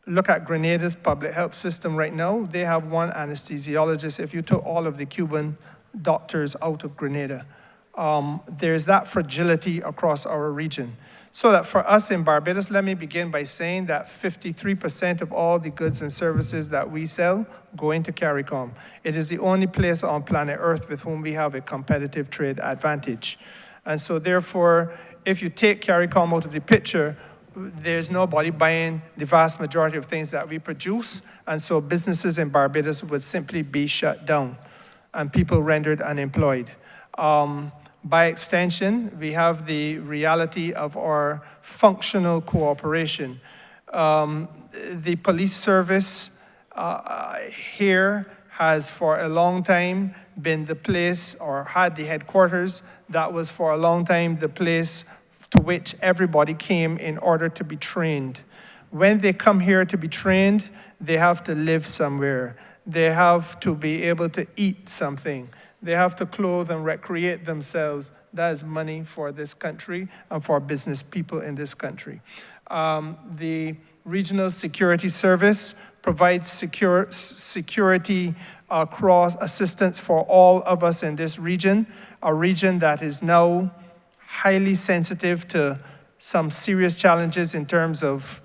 look at Grenada's public health system right now, they have one anesthesiologist. If you took all of the Cuban doctors out of Grenada, there's that fragility across our region. So that for us in Barbados, let me begin by saying that 53% of all the goods and services that we sell go into CARICOM. It is the only place on planet Earth with whom we have a competitive trade advantage. And so therefore, if you take CARICOM out of the picture, there's nobody buying the vast majority of things that we produce, and so businesses in Barbados would simply be shut down and people rendered unemployed. By extension, we have the reality of our functional cooperation. The police service here has for a long time been the place, or had the headquarters, that was for a long time the place to which everybody came in order to be trained. When they come here to be trained, they have to live somewhere. They have to be able to eat something. They have to clothe and recreate themselves. That is money for this country and for business people in this country. The Regional Security Service provides security cross assistance for all of us in this region, a region that is now highly sensitive to some serious challenges in terms of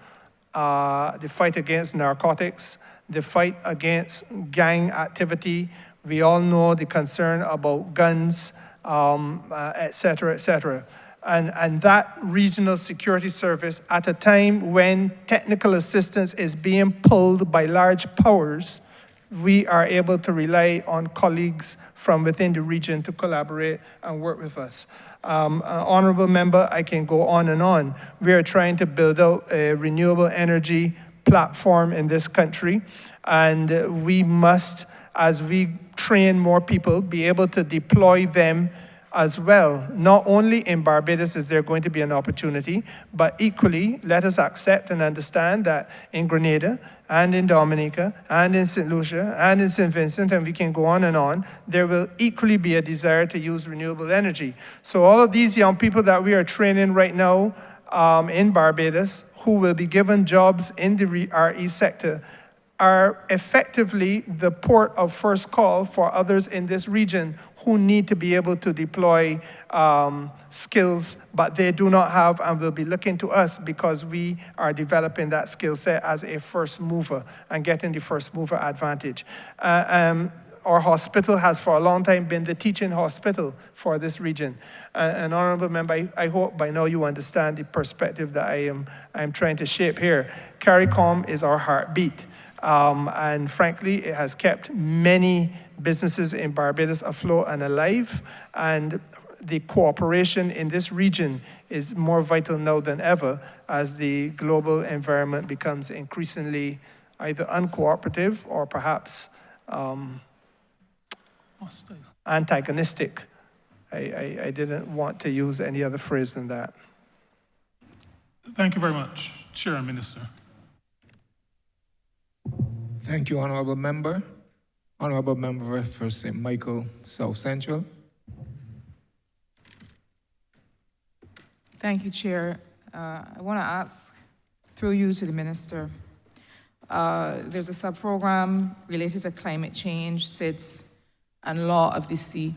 the fight against narcotics, the fight against gang activity. We all know the concern about guns, et cetera, et cetera. And that regional security service, at a time when technical assistance is being pulled by large powers, we are able to rely on colleagues from within the region to collaborate and work with us. Honourable member, I can go on and on. We are trying to build out a renewable energy platform in this country, and we must, as we train more people, be able to deploy them as well. Not only in Barbados is there going to be an opportunity, but equally, let us accept and understand that in Grenada, and in Dominica, and in St. Lucia, and in St. Vincent, and we can go on, there will equally be a desire to use renewable energy. So all of these young people that we are training right now in Barbados, who will be given jobs in the RE sector, are effectively the port of first call for others in this region who need to be able to deploy skills, but they do not have, and will be looking to us because we are developing that skill set as a first mover and getting the first mover advantage. Our hospital has for a long time been the teaching hospital for this region. And Honourable Member, I hope by now you understand the perspective that I am trying to shape here. CARICOM is our heartbeat. And frankly, it has kept many businesses in Barbados afloat and alive, and the cooperation in this region is more vital now than ever as the global environment becomes increasingly either uncooperative or perhaps antagonistic. I didn't want to use any other phrase than that. Thank you very much, Chair and Minister. Thank you, Honourable Member. Honourable Member for St. Michael, South Central. Thank you, Chair. I want to ask, through you to the Minister, there's a sub-program related to climate change, SIDS, and law of the sea.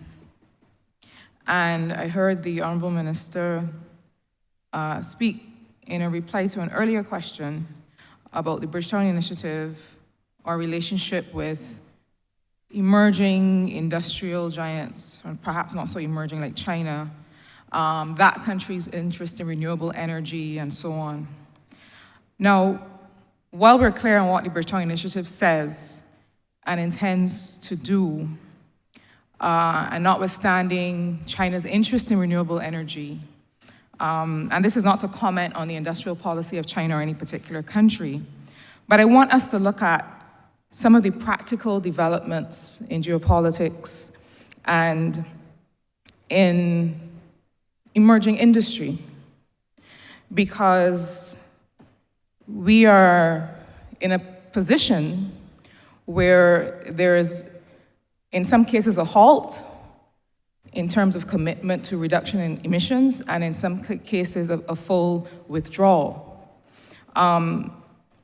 And I heard the Honourable Minister speak in a reply to an earlier question about the Bridgetown Initiative, our relationship with emerging industrial giants, or perhaps not so emerging like China, that country's interest in renewable energy and so on. Now, while we're clear on what the Bridgetown Initiative says and intends to do, and notwithstanding China's interest in renewable energy, and this is not to comment on the industrial policy of China or any particular country, but I want us to look at some of the practical developments in geopolitics and in emerging industry, because we are in a position where there is, in some cases, a halt in terms of commitment to reduction in emissions, and in some cases, a full withdrawal.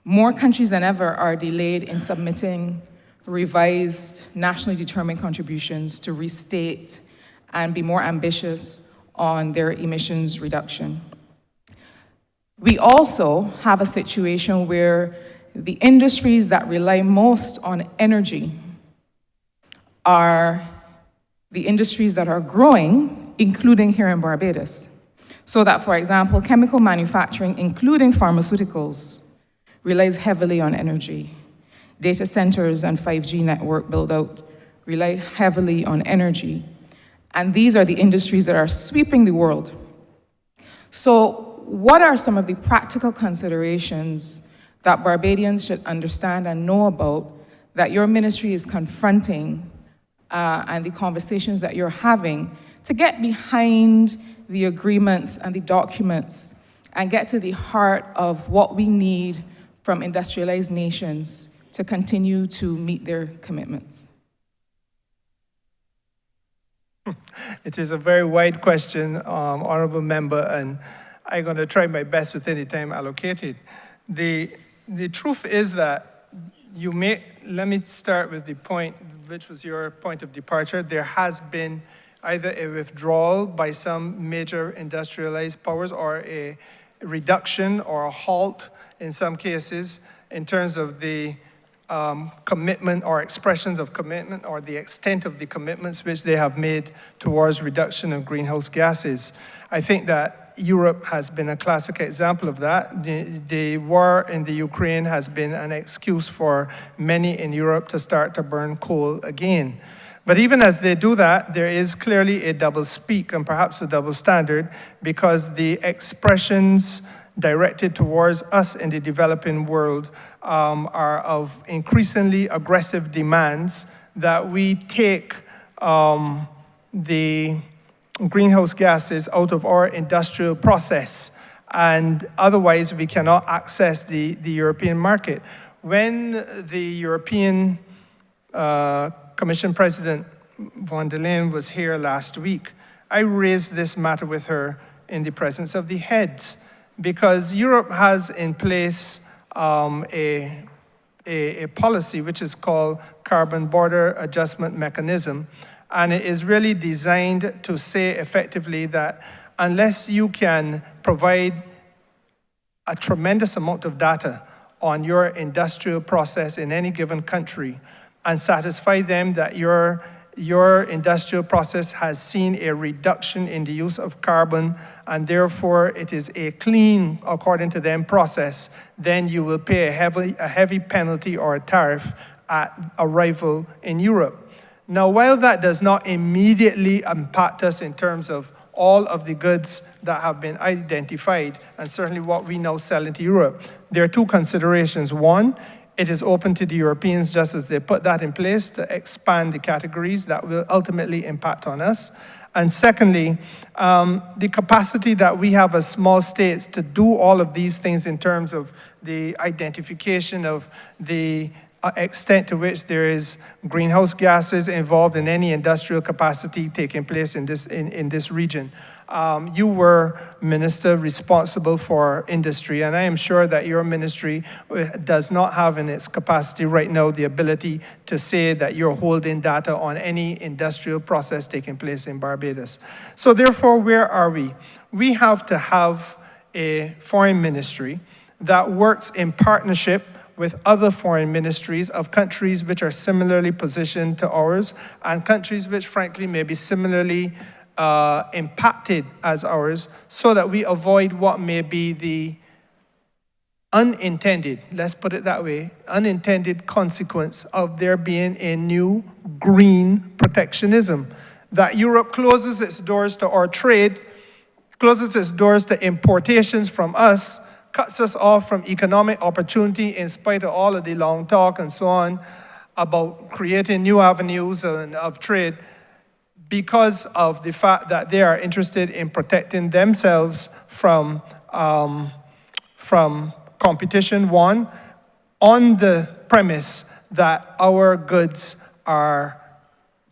More countries than ever are delayed in submitting revised nationally determined contributions to restate and be more ambitious on their emissions reduction. We also have a situation where the industries that rely most on energy are the industries that are growing, including here in Barbados. So that, for example, chemical manufacturing, including pharmaceuticals, relies heavily on energy. Data centers and 5G network build-out rely heavily on energy. And these are the industries that are sweeping the world. So what are some of the practical considerations that Barbadians should understand and know about that your ministry is confronting and the conversations that you're having to get behind the agreements and the documents and get to the heart of what we need from industrialized nations to continue to meet their commitments? It is a very wide question, Honourable Member, and I'm going to try my best within the time allocated. The truth is that let me start with the point, which was your point of departure. There has been either a withdrawal by some major industrialized powers or a reduction or a halt in some cases in terms of the commitment or expressions of commitment or the extent of the commitments which they have made towards reduction of greenhouse gases. I think that Europe has been a classic example of that. The war in the Ukraine has been an excuse for many in Europe to start to burn coal again. But even as they do that, there is clearly a double speak and perhaps a double standard, because the expressions directed towards us in the developing world are of increasingly aggressive demands that we take the greenhouse gases out of our industrial process, and otherwise we cannot access the European market. When the European Commission President von der Leyen was here last week, I raised this matter with her in the presence of the heads, because Europe has in place a policy which is called Carbon Border Adjustment Mechanism, and it is really designed to say effectively that unless you can provide a tremendous amount of data on your industrial process in any given country and satisfy them that your industrial process has seen a reduction in the use of carbon, and therefore it is a clean, according to them, process, then you will pay a heavy penalty or a tariff at arrival in Europe. Now, while that does not immediately impact us in terms of all of the goods that have been identified, and certainly what we now sell into Europe, there are two considerations. One, it is open to the Europeans, just as they put that in place, to expand the categories that will ultimately impact on us. And secondly, the capacity that we have as small states to do all of these things in terms of the identification of the extent to which there is greenhouse gases involved in any industrial capacity taking place in this region. You were minister responsible for industry, and I am sure that your ministry does not have in its capacity right now the ability to say that you're holding data on any industrial process taking place in Barbados. So therefore, where are we? We have to have a foreign ministry that works in partnership with other foreign ministries of countries which are similarly positioned to ours, and countries which frankly may be similarly impacted as ours, so that we avoid what may be the unintended, let's put it that way, unintended consequence of there being a new green protectionism. That Europe closes its doors to our trade, closes its doors to importations from us, cuts us off from economic opportunity in spite of all of the long talk and so on about creating new avenues of trade, because of the fact that they are interested in protecting themselves from competition, one, on the premise that our goods are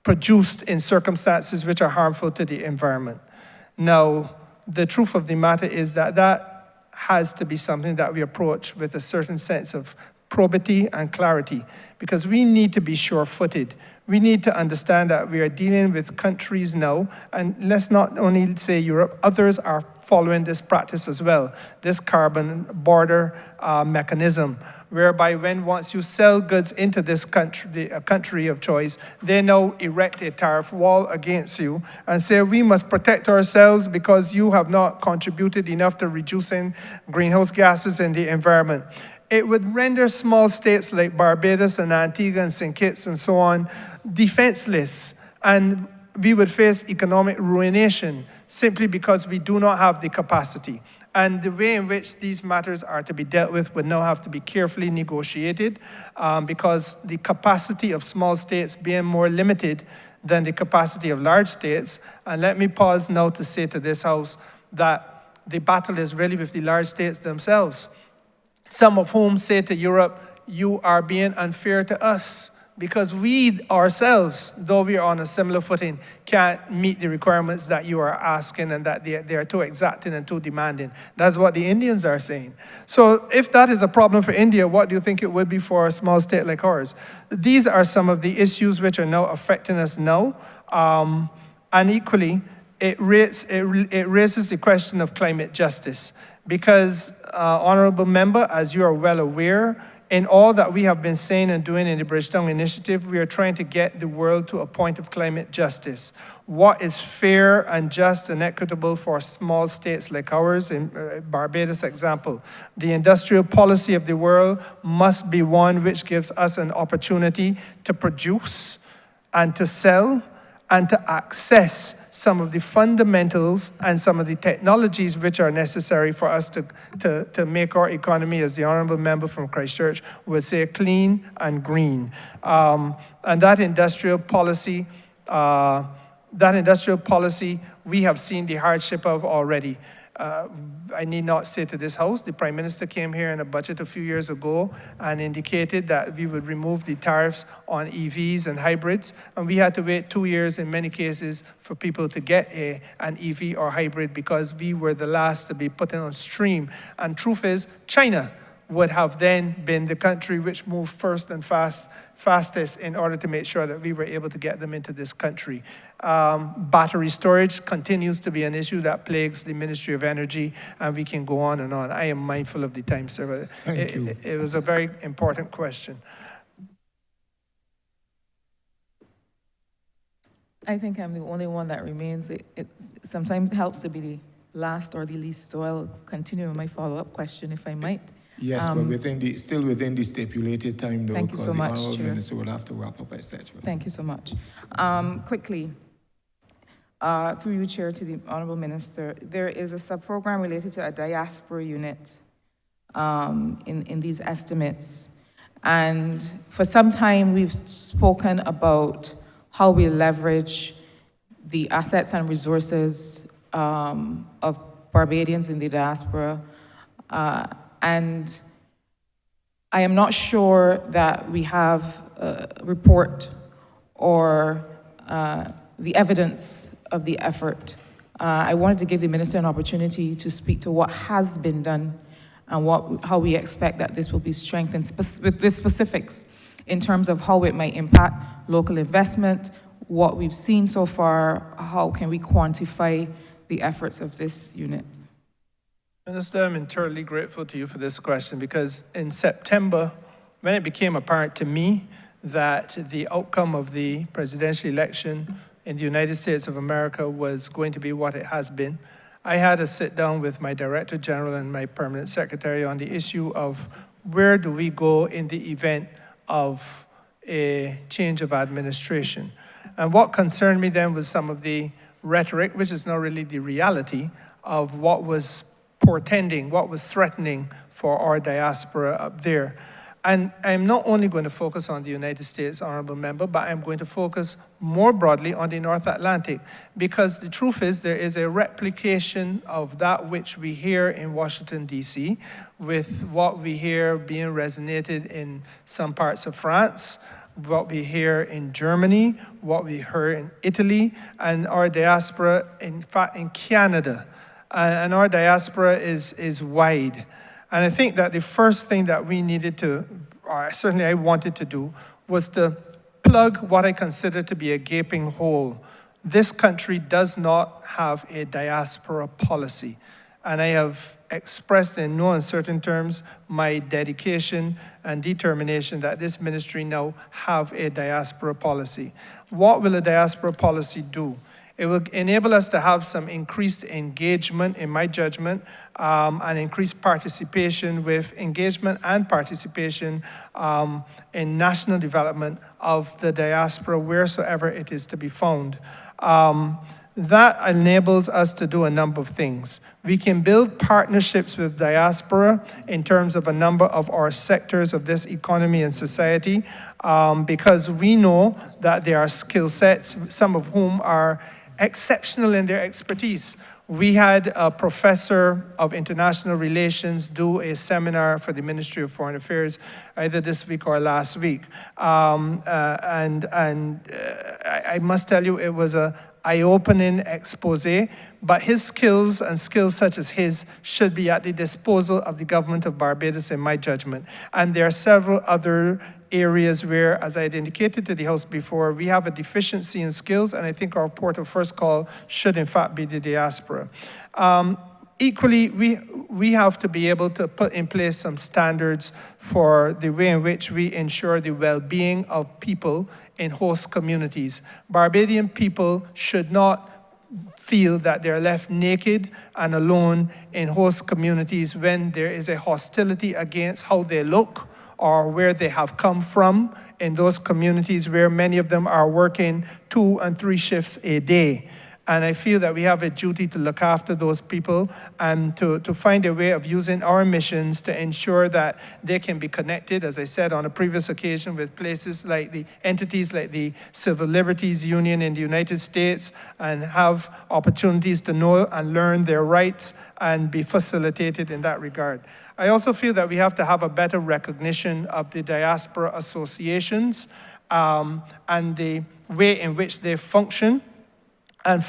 produced in circumstances which are harmful to the environment. Now, the truth of the matter is that that has to be something that we approach with a certain sense of probity and clarity, because we need to be sure-footed. We need to understand that we are dealing with countries now, and let's not only say Europe, others are following this practice as well, this carbon border mechanism, whereby once you sell goods into this country, a country of choice, they now erect a tariff wall against you and say, we must protect ourselves because you have not contributed enough to reducing greenhouse gases in the environment. It would render small states like Barbados and Antigua and St. Kitts and so on defenseless, and we would face economic ruination simply because we do not have the capacity. And the way in which these matters are to be dealt with would now have to be carefully negotiated because the capacity of small states being more limited than the capacity of large states. And let me pause now to say to this House that the battle is really with the large states themselves, some of whom say to Europe, you are being unfair to us because we ourselves, though we are on a similar footing, can't meet the requirements that you are asking and that they are too exacting and too demanding. That's what the Indians are saying. So if that is a problem for India, what do you think it would be for a small state like ours? These are some of the issues which are now affecting us now. And equally, it raises the question of climate justice. Because, Honourable Member, as you are well aware, in all that we have been saying and doing in the Bridgetown Initiative, we are trying to get the world to a point of climate justice. What is fair and just and equitable for small states like ours, in Barbados example? The industrial policy of the world must be one which gives us an opportunity to produce and to sell and to access some of the fundamentals and some of the technologies which are necessary for us to make our economy, as the Honourable Member from Christchurch would say, clean and green. And that industrial policy, we have seen the hardship of already. I need not say to this House, the Prime Minister came here in a budget a few years ago and indicated that we would remove the tariffs on EVs and hybrids, and we had to wait 2 years in many cases for people to get an EV or hybrid because we were the last to be put on stream. And truth is, China would have then been the country which moved first and fastest in order to make sure that we were able to get them into this country. Battery storage continues to be an issue that plagues the Ministry of Energy, and we can go on and on. I am mindful of the time, sir. Thank you. It was a very important question. I think I'm the only one that remains. It sometimes helps to be the last or the least, so I'll continue with my follow-up question, if I might. Yes, but still within the stipulated time, though, Thank you because so the much, Honourable Chair. Minister will have to wrap up, etc. Thank you so much. Quickly, through you, Chair, to the Honourable Minister, there is a sub-program related to a diaspora unit in these estimates. And for some time, we've spoken about how we leverage the assets and resources of Barbadians in the diaspora. And I am not sure that we have a report or the evidence of the effort. I wanted to give the Minister an opportunity to speak to what has been done and how we expect that this will be strengthened with the specifics in terms of how it might impact local investment, what we've seen so far, how can we quantify the efforts of this unit. Minister, I'm entirely grateful to you for this question because in September, when it became apparent to me that the outcome of the presidential election in the United States of America was going to be what it has been, I had a sit down with my Director General and my Permanent Secretary on the issue of where do we go in the event of a change of administration. And what concerned me then was some of the rhetoric, which is not really the reality, of what was portending, what was threatening for our diaspora up there. And I'm not only going to focus on the United States, Honourable Member, but I'm going to focus more broadly on the North Atlantic, because the truth is there is a replication of that which we hear in Washington, D.C., with what we hear being resonated in some parts of France, what we hear in Germany, what we hear in Italy, and our diaspora, in fact, in Canada. And our diaspora is wide. And I think that the first thing that we needed to, or certainly I wanted to do, was to plug what I consider to be a gaping hole. This country does not have a diaspora policy. And I have expressed in no uncertain terms my dedication and determination that this ministry now have a diaspora policy. What will a diaspora policy do? It will enable us to have some increased engagement, in my judgment, and increased participation with engagement and participation in national development of the diaspora, wheresoever it is to be found. That enables us to do a number of things. We can build partnerships with diaspora in terms of a number of our sectors of this economy and society, because we know that there are skill sets, some of whom are exceptional in their expertise. We had a professor of international relations do a seminar for the Ministry of Foreign Affairs either this week or last week. I must tell you, it was an eye-opening expose, but his skills and skills such as his should be at the disposal of the government of Barbados, in my judgment. And there are several other areas where, as I had indicated to the House before, we have a deficiency in skills, and I think our port of first call should in fact be the diaspora. Equally, we have to be able to put in place some standards for the way in which we ensure the well-being of people in host communities. Barbadian people should not feel that they're left naked and alone in host communities when there is a hostility against how they look or where they have come from in those communities where many of them are working 2 and 3 shifts a day. And I feel that we have a duty to look after those people and to find a way of using our missions to ensure that they can be connected, as I said on a previous occasion, with places like the entities like the Civil Liberties Union in the United States, and have opportunities to know and learn their rights and be facilitated in that regard. I also feel that we have to have a better recognition of the diaspora associations and the way in which they function, and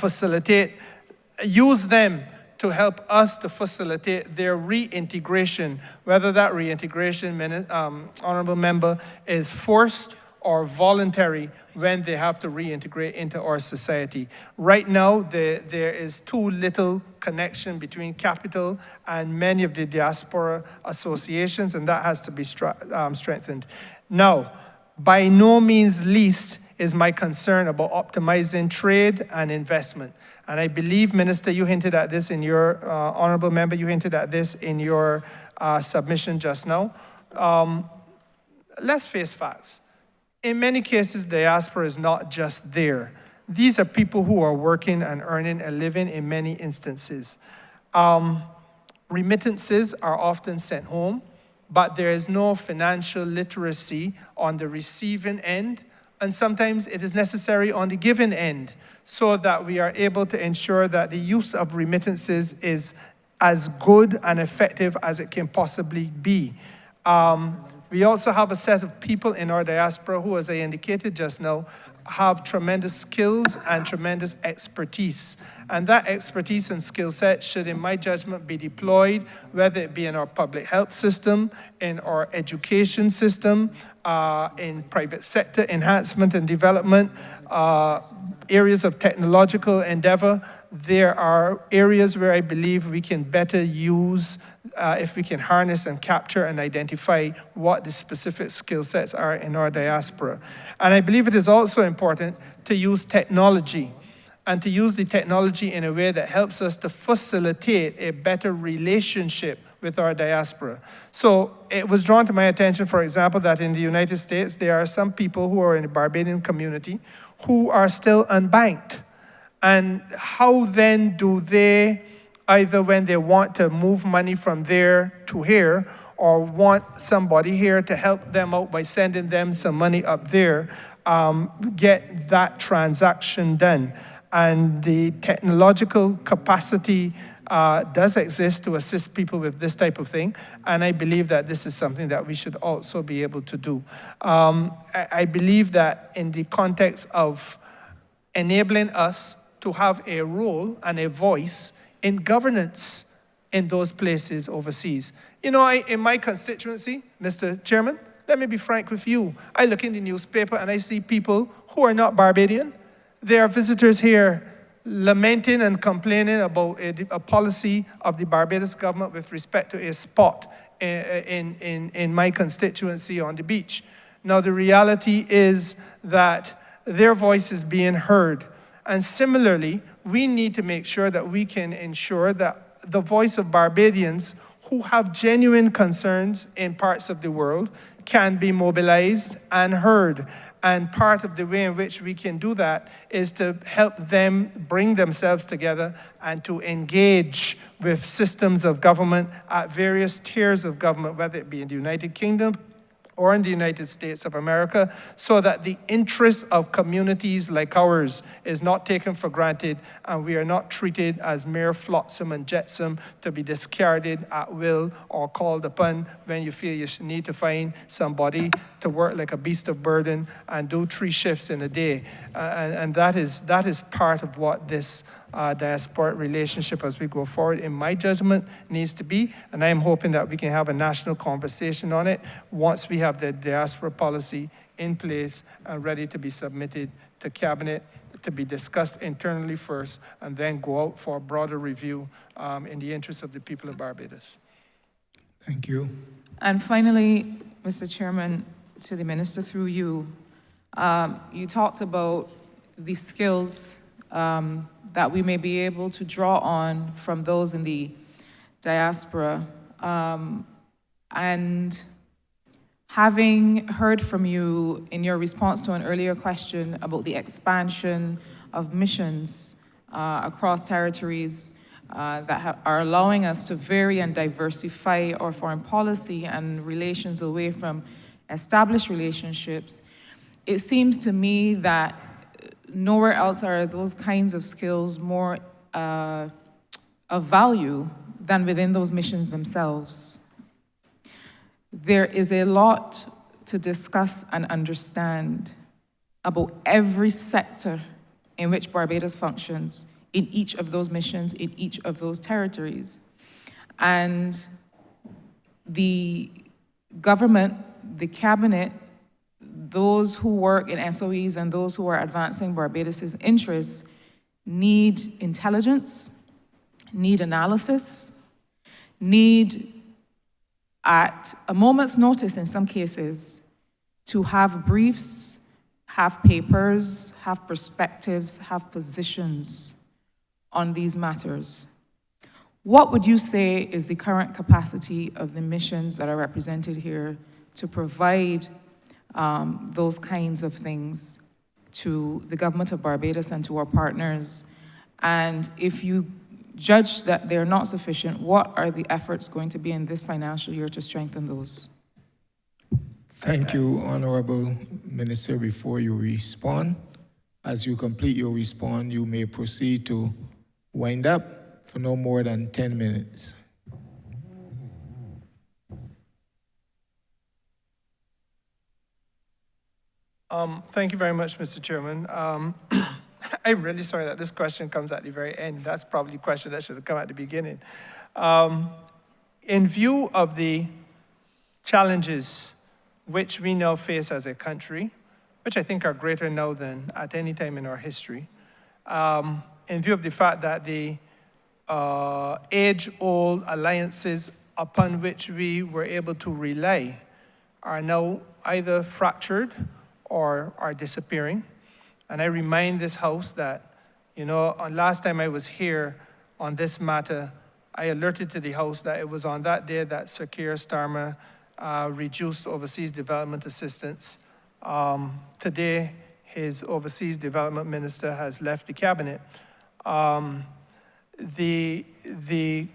use them to help us to facilitate their reintegration, whether that reintegration, Honourable Member, is forced or voluntary when they have to reintegrate into our society. Right now, there is too little connection between capital and many of the diaspora associations, and that has to be strengthened. Now, by no means least is my concern about optimizing trade and investment. And I believe, Minister, you hinted at this in your, Honourable Member, you hinted at this in your submission just now. Let's face facts. In many cases, diaspora is not just there. These are people who are working and earning a living in many instances. Remittances are often sent home, but there is no financial literacy on the receiving end, and sometimes it is necessary on the giving end, so that we are able to ensure that the use of remittances is as good and effective as it can possibly be. We also have a set of people in our diaspora who, as I indicated just now, have tremendous skills and tremendous expertise. And that expertise and skill set should, in my judgment, be deployed, whether it be in our public health system, in our education system, in private sector enhancement and development, areas of technological endeavor. There are areas where I believe we can better use, if we can harness and capture and identify what the specific skill sets are in our diaspora. And I believe it is also important to use technology. and to use the technology in a way that helps us to facilitate a better relationship with our diaspora. So it was drawn to my attention, for example, that in the United States, there are some people who are in the Barbadian community who are still unbanked. And how then do they, either when they want to move money from there to here, or want somebody here to help them out by sending them some money up there, get that transaction done? And the technological capacity does exist to assist people with this type of thing, and I believe that this is something that we should also be able to do. I believe that in the context of enabling us to have a role and a voice in governance in those places overseas. You know, in my constituency, Mr. Chairman, let me be frank with you. I look in the newspaper and I see people who are not Barbadian. There are visitors here lamenting and complaining about a policy of the Barbados government with respect to a spot in my constituency on the beach. Now, the reality is that their voice is being heard. And similarly, we need to make sure that we can ensure that the voice of Barbadians who have genuine concerns in parts of the world can be mobilized and heard. And part of the way in which we can do that is to help them bring themselves together and to engage with systems of government at various tiers of government, whether it be in the United Kingdom or in the United States of America, so that the interests of communities like ours is not taken for granted and we are not treated as mere flotsam and jetsam to be discarded at will or called upon when you feel you need to find somebody to work like a beast of burden and do 3 shifts in a day. And that is part of what this diasporic relationship as we go forward, in my judgment, needs to be. And I am hoping that we can have a national conversation on it once we have the diaspora policy in place and ready to be submitted to Cabinet, to be discussed internally first, and then go out for a broader review in the interest of the people of Barbados. Thank you. And finally, Mr. Chairman, to the Minister through you, you talked about the skills that we may be able to draw on from those in the diaspora. And having heard from you in your response to an earlier question about the expansion of missions across territories that are allowing us to vary and diversify our foreign policy and relations away from established relationships, it seems to me that nowhere else are those kinds of skills more of value than within those missions themselves. There is a lot to discuss and understand about every sector in which Barbados functions, in each of those missions, in each of those territories. And the government, the cabinet, those who work in SOEs and those who are advancing Barbados's interests need intelligence, need analysis, need at a moment's notice in some cases to have briefs, have papers, have perspectives, have positions on these matters. What would you say is the current capacity of the missions that are represented here to provide those kinds of things to the government of Barbados and to our partners? And if you judge that they're not sufficient, what are the efforts going to be in this financial year to strengthen those? Thank you, Honorable Minister. Before you respond, as you complete your response, you may proceed to wind up for no more than 10 minutes. Thank you very much, Mr. Chairman. I'm really sorry that this question comes at the very end. That's probably a question that should have come at the beginning. In view of the challenges which we now face as a country, which I think are greater now than at any time in our history, in view of the fact that the age-old alliances upon which we were able to rely are now either fractured or are disappearing. And I remind this House that You know, last time I was here on this matter, I alerted to the House that it was on that day that Sir Keir Starmer reduced overseas development assistance. Today, his overseas development minister has left the cabinet. The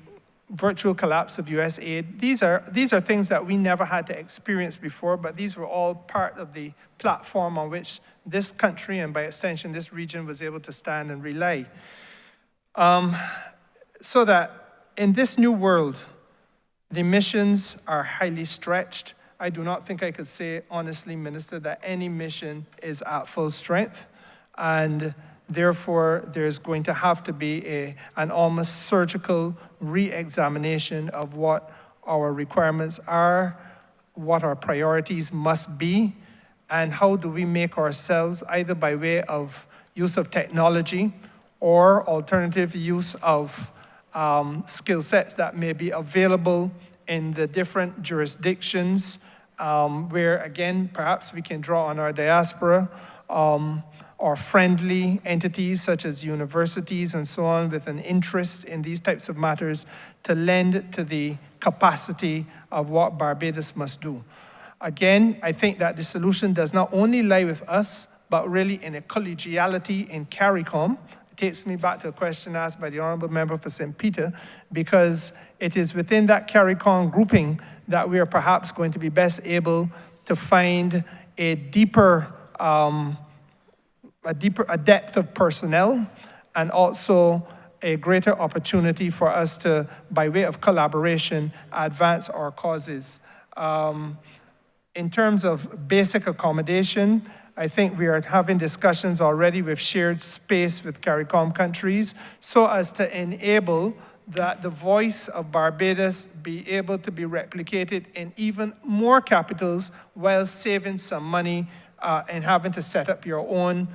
virtual collapse of U.S. aid, these are things that we never had to experience before, but these were all part of the platform on which this country, and by extension this region, was able to stand and rely. So that in this new world, the missions are highly stretched. I do not think I could say honestly, Minister, that any mission is at full strength, and therefore there's going to have to be an almost surgical re-examination of what our requirements are, what our priorities must be, and how do we make ourselves, either by way of use of technology or alternative use of skill sets that may be available in the different jurisdictions, where again, perhaps we can draw on our diaspora, or friendly entities such as universities and so on with an interest in these types of matters to lend to the capacity of what Barbados must do. Again, I think that the solution does not only lie with us, but really in a collegiality in CARICOM. It takes me back to a question asked by the Honourable Member for St. Peter, because it is within that CARICOM grouping that we are perhaps going to be best able to find a deeper depth of personnel, and also a greater opportunity for us to, by way of collaboration, advance our causes. In terms of basic accommodation, I think we are having discussions already with shared space with CARICOM countries so as to enable that the voice of Barbados be able to be replicated in even more capitals while saving some money and having to set up your own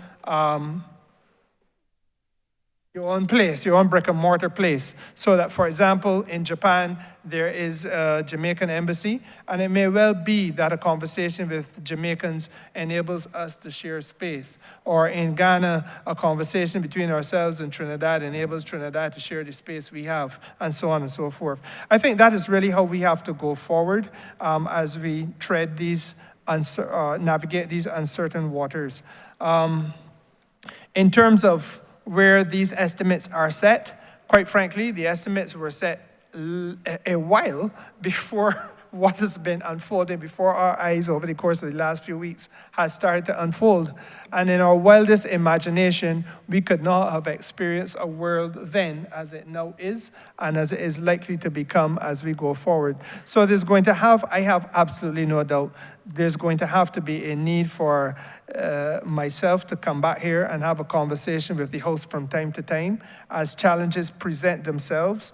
place, your own brick and mortar place. So that, for example, in Japan, there is a Jamaican embassy, and it may well be that a conversation with Jamaicans enables us to share space. Or in Ghana, a conversation between ourselves and Trinidad enables Trinidad to share the space we have, and so on and so forth. I think that is really how we have to go forward as we tread these, navigate these uncertain waters. In terms of where these estimates are set, quite frankly, the estimates were set a while before what has been unfolding before our eyes over the course of the last few weeks has started to unfold. And in our wildest imagination, we could not have experienced a world then as it now is, and as it is likely to become as we go forward. So there's going to have, I have absolutely no doubt, there's going to have to be a need for myself to come back here and have a conversation with the House from time to time as challenges present themselves.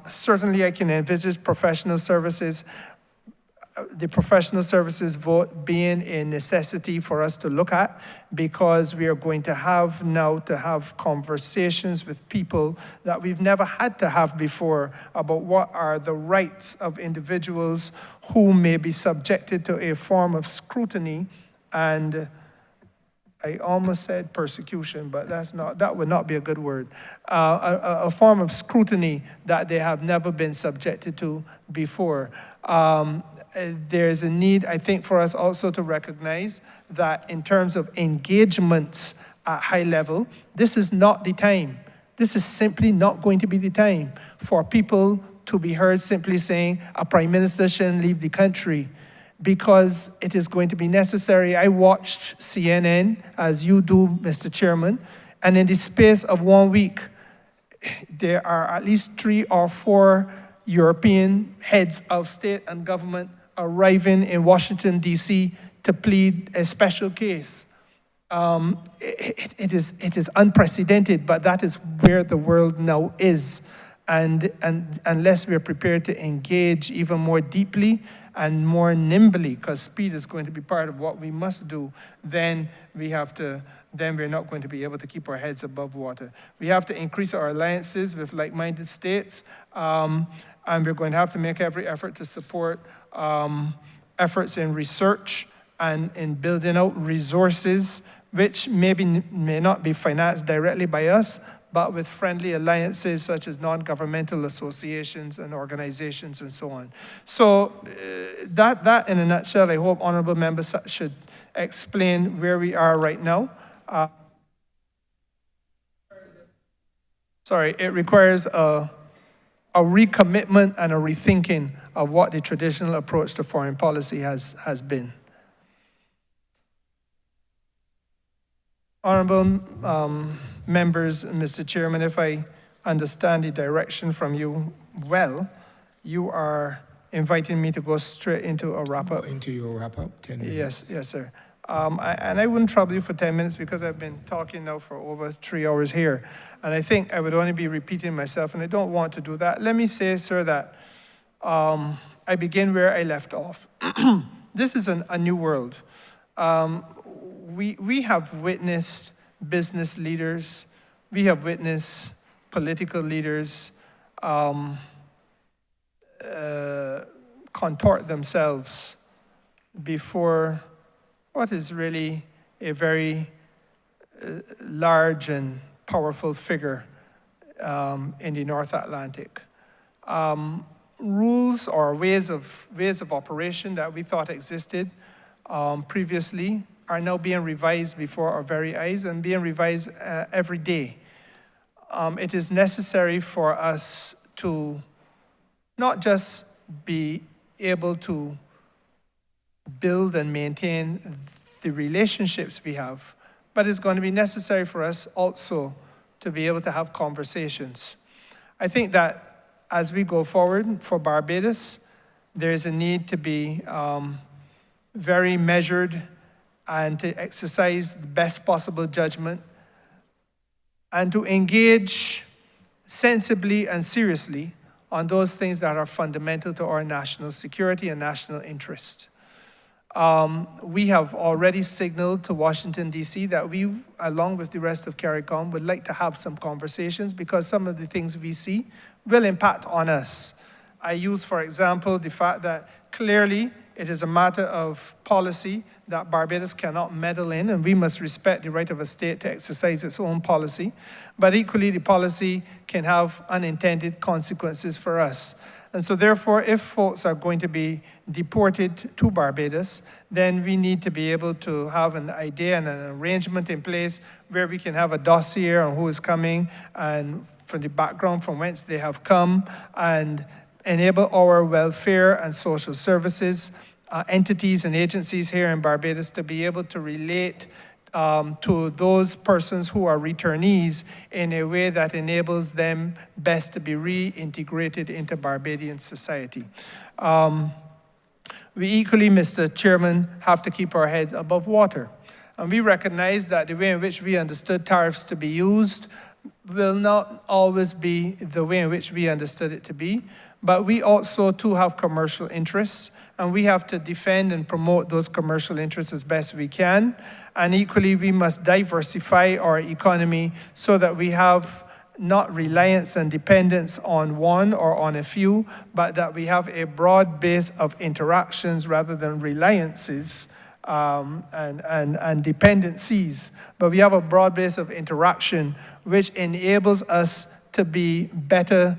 Certainly I can envisage professional services, the professional services vote being a necessity for us to look at, because we are going to have now to have conversations with people that we've never had to have before about what are the rights of individuals who may be subjected to a form of scrutiny, and I almost said persecution, but that would not be a good word. A form of scrutiny that they have never been subjected to before. There's a need, I think, for us also to recognize that in terms of engagements at high level, this is not the time. This is simply not going to be the time for people to be heard simply saying a prime minister shouldn't leave the country, because it is going to be necessary. I watched CNN, as you do, Mr. Chairman, and in the space of 1 week, there are at least 3 or 4 European heads of state and government arriving in Washington, D.C. to plead a special case. It is unprecedented, but that is where the world now is. And unless we're prepared to engage even more deeply and more nimbly, because speed is going to be part of what we must do, then we're not going to be able to keep our heads above water. We have to increase our alliances with like-minded states, and we're going to have to make every effort to support efforts in research and in building out resources which may not be financed directly by us, but with friendly alliances such as non-governmental associations and organizations and so on. So that in a nutshell, I hope honorable members should explain where we are right now. It requires a recommitment and a rethinking of what the traditional approach to foreign policy has been. Honorable members, Mr. Chairman, if I understand the direction from you well, you are inviting me to go straight into a wrap-up. Into your wrap-up, 10 minutes. Yes, sir. And I wouldn't trouble you for 10 minutes because I've been talking now for over 3 hours here. And I think I would only be repeating myself, and I don't want to do that. Let me say, sir, that I begin where I left off. This is a new world. We have witnessed business leaders, we have witnessed political leaders contort themselves before what is really a very large and powerful figure in the North Atlantic. Rules or ways of operation that we thought existed previously are now being revised before our very eyes and being revised every day. It is necessary for us to not just be able to build and maintain the relationships we have, but it's going to be necessary for us also to be able to have conversations. I think that as we go forward for Barbados, there is a need to be very measured and to exercise the best possible judgment and to engage sensibly and seriously on those things that are fundamental to our national security and national interest. We have already signaled to Washington, D.C. that we, along with the rest of CARICOM, would like to have some conversations because some of the things we see will impact on us. I use, for example, the fact that clearly it is a matter of policy that Barbados cannot meddle in, and we must respect the right of a state to exercise its own policy. But equally, the policy can have unintended consequences for us. And so therefore, if folks are going to be deported to Barbados, then we need to be able to have an idea and an arrangement in place where we can have a dossier on who is coming and from the background from whence they have come, and enable our welfare and social services entities and agencies here in Barbados to be able to relate to those persons who are returnees in a way that enables them best to be reintegrated into Barbadian society. We equally, Mr. Chairman, have to keep our heads above water. And we recognize that the way in which we understood tariffs to be used will not always be the way in which we understood it to be. But we also too have commercial interests, and we have to defend and promote those commercial interests as best we can. And equally, we must diversify our economy so that we have not reliance and dependence on one or on a few, but that we have a broad base of interactions rather than reliances and dependencies. But we have a broad base of interaction which enables us to be better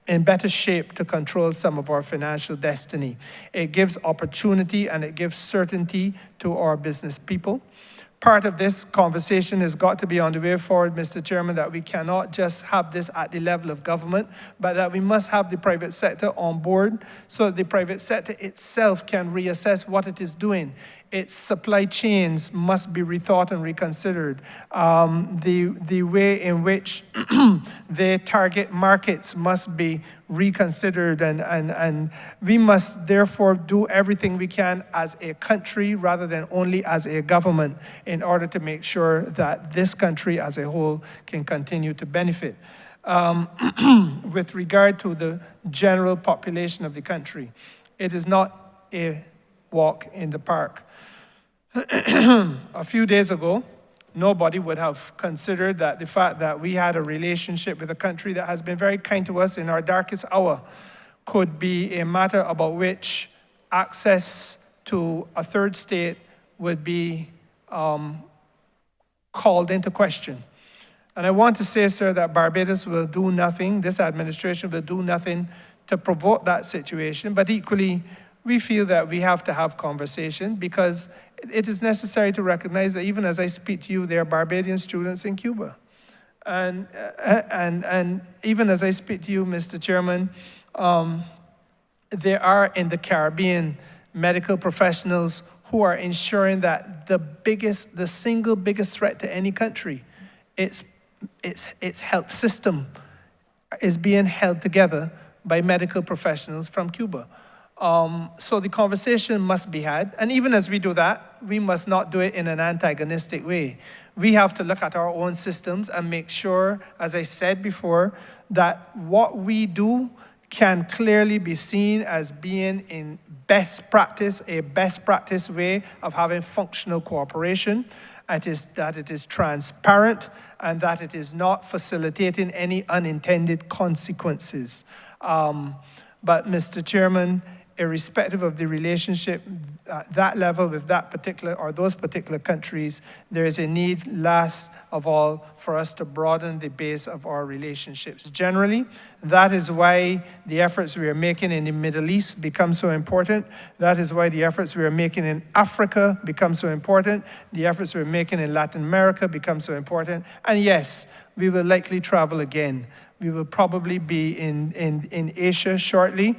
in better shape to control some of our financial destiny. It gives opportunity and it gives certainty to our business people. Part of this conversation has got to be on the way forward, Mr. Chairman, that we cannot just have this at the level of government, but that we must have the private sector on board so that the private sector itself can reassess what it is doing. Its supply chains must be rethought and reconsidered. The way in which they target markets must be reconsidered, and we must therefore do everything we can as a country rather than only as a government in order to make sure that this country as a whole can continue to benefit. With regard to the general population of the country, it is not a walk in the park. A few days ago, nobody would have considered that the fact that we had a relationship with a country that has been very kind to us in our darkest hour could be a matter about which access to a third state would be called into question. And I want to say, sir, that Barbados will do nothing, this administration will do nothing to provoke that situation, but equally, we feel that we have to have conversation because it is necessary to recognize that even as I speak to you, there are Barbadian students in Cuba. And even as I speak to you, Mr. Chairman, there are in the Caribbean medical professionals who are ensuring that the single biggest threat to any country, its health system, is being held together by medical professionals from Cuba. So the conversation must be had, and even as we do that, we must not do it in an antagonistic way. We have to look at our own systems and make sure, as I said before, that what we do can clearly be seen as being in best practice, a best practice way of having functional cooperation, that it is transparent, and that it is not facilitating any unintended consequences. But Mr. Chairman, irrespective of the relationship at that level with that particular or those particular countries, there is a need, last of all, for us to broaden the base of our relationships. Generally, that is why the efforts we are making in the Middle East become so important. That is why the efforts we are making in Africa become so important. The efforts we're making in Latin America become so important. And yes, we will likely travel again. We will probably be in Asia shortly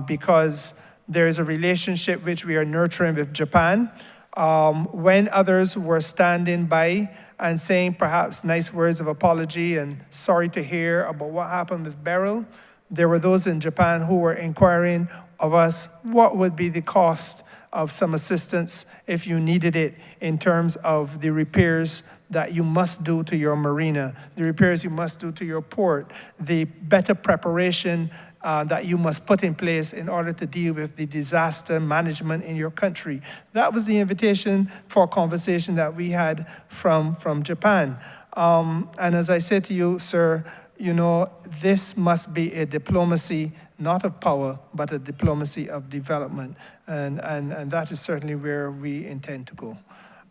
because there is a relationship which we are nurturing with Japan. When others were standing by and saying perhaps nice words of apology and sorry to hear about what happened with Beryl, there were those in Japan who were inquiring of us what would be the cost of some assistance if you needed it in terms of the repairs that you must do to your marina, the repairs you must do to your port, the better preparation that you must put in place in order to deal with the disaster management in your country. That was the invitation for conversation that we had from Japan. And as I said to you, sir, you know, this must be a diplomacy not of power, but a diplomacy of development. And that is certainly where we intend to go.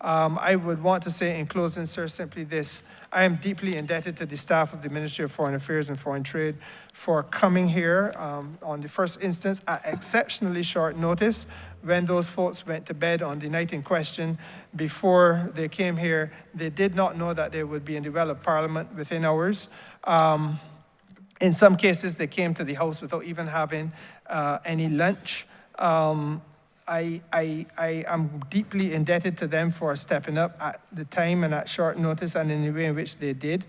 I would want to say in closing, sir, simply this. I am deeply indebted to the staff of the Ministry of Foreign Affairs and Foreign Trade for coming here on the first instance at exceptionally short notice when those folks went to bed on the night in question. Before they came here, they did not know that they would be in the well of Parliament within hours. In some cases, they came to the House without even having any lunch. I am deeply indebted to them for stepping up at the time and at short notice and in the way in which they did.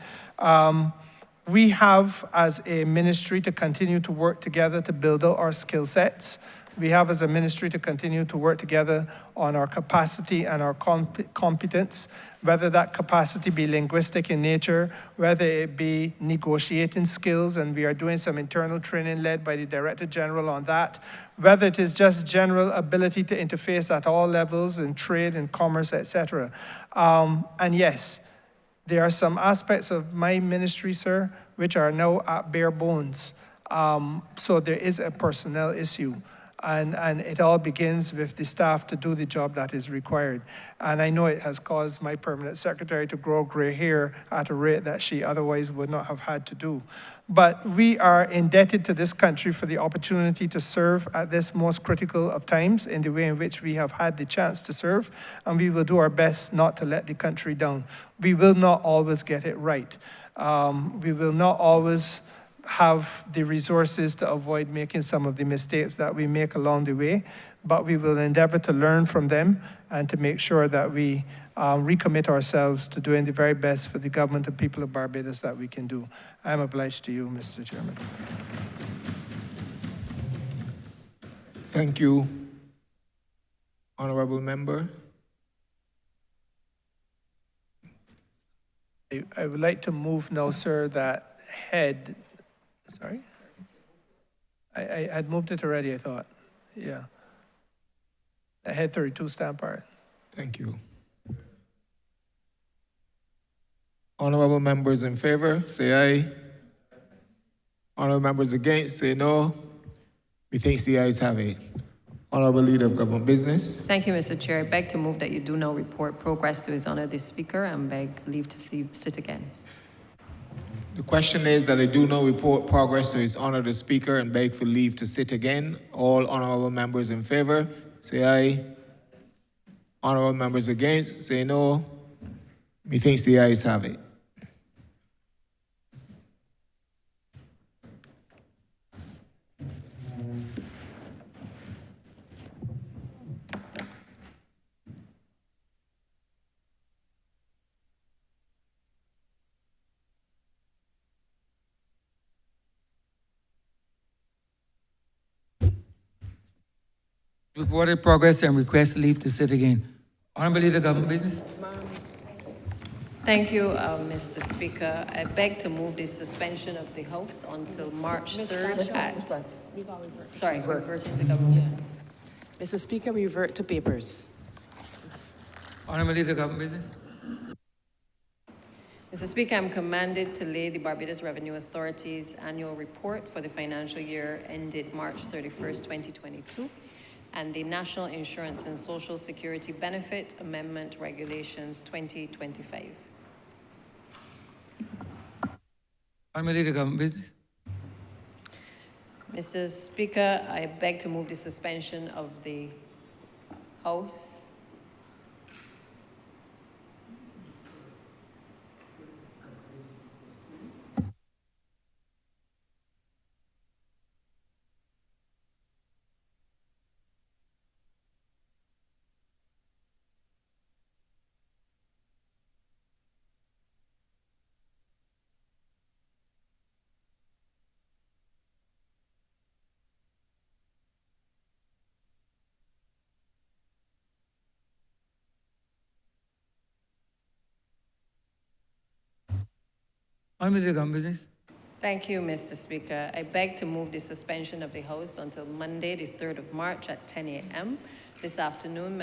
We have, as a ministry, to continue to work together to build out our skill sets. We have, as a ministry, to continue to work together on our capacity and our competence, whether that capacity be linguistic in nature, whether it be negotiating skills, and we are doing some internal training led by the Director General on that, whether it is just general ability to interface at all levels in trade and commerce, etc. And yes, there are some aspects of my ministry, sir, which are now at bare bones. So there is a personnel issue. And it all begins with the staff to do the job that is required. And I know it has caused my permanent secretary to grow gray hair at a rate that she otherwise would not have had to do. But we are indebted to this country for the opportunity to serve at this most critical of times in the way in which we have had the chance to serve, and we will do our best not to let the country down. We will not always get it right. We will not always have the resources to avoid making some of the mistakes that we make along the way, but we will endeavor to learn from them and to make sure that we recommit ourselves to doing the very best for the government and people of Barbados that we can do. I am obliged to you, Mr. Chairman. Thank you, Honourable Member. I would like to move now, sir, that head. Sorry? I had moved it already, I thought. Yeah. Head 32 stamp part. Thank you. Honourable members in favor, say aye. Honourable members against, say no. Methinks the ayes have it. Honourable Leader of Government Business. Thank you, Mr. Chair. I beg to move that you do now report progress to His Honour the Speaker and beg leave to sit again. The question is that I do now report progress to His Honour the Speaker and beg for leave to sit again. All honourable members in favour, say aye. Honourable members against, say no. Methinks the ayes have it. Reported progress and request leave to sit again. Honourable Leader of Government Business. Thank you, Mr. Speaker. I beg to move the suspension of the House until March 3rd at... Sorry, reverting to government business. Mr. Speaker, we revert to papers. Honourable Leader of Government Business. Mr. Speaker, I'm commanded to lay the Barbados Revenue Authority's annual report for the financial year ended March 31st, 2022, and the National Insurance and Social Security Benefit Amendment Regulations 2025. Honourable Leader of Government Business. Mr. Speaker, I beg to move the suspension of the House. Honourable Leader of Government Business. Thank you, Mr. Speaker. I beg to move the suspension of the House until Monday, the 3rd of March at 10 a.m. This afternoon,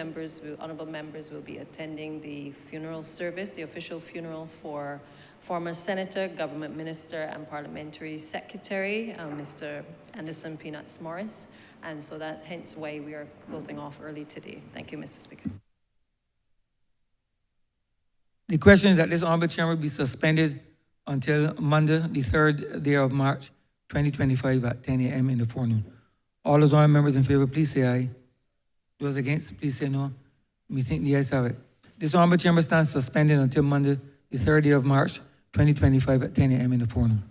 honourable members will be attending the funeral service, the official funeral for former Senator, Government Minister, and Parliamentary Secretary, Mr. Anderson Peanuts Morris. And so that hence why we are closing off early today. Thank you, Mr. Speaker. The question is that this Honourable Chairman will be suspended until Monday, the 3rd day of March, 2025 at 10 a.m. in the forenoon. All those honourable members in favour, please say aye. Those against, please say no. We think the ayes have it. This Honourable Chamber stands suspended until Monday, the 3rd day of March, 2025 at 10 a.m. in the forenoon.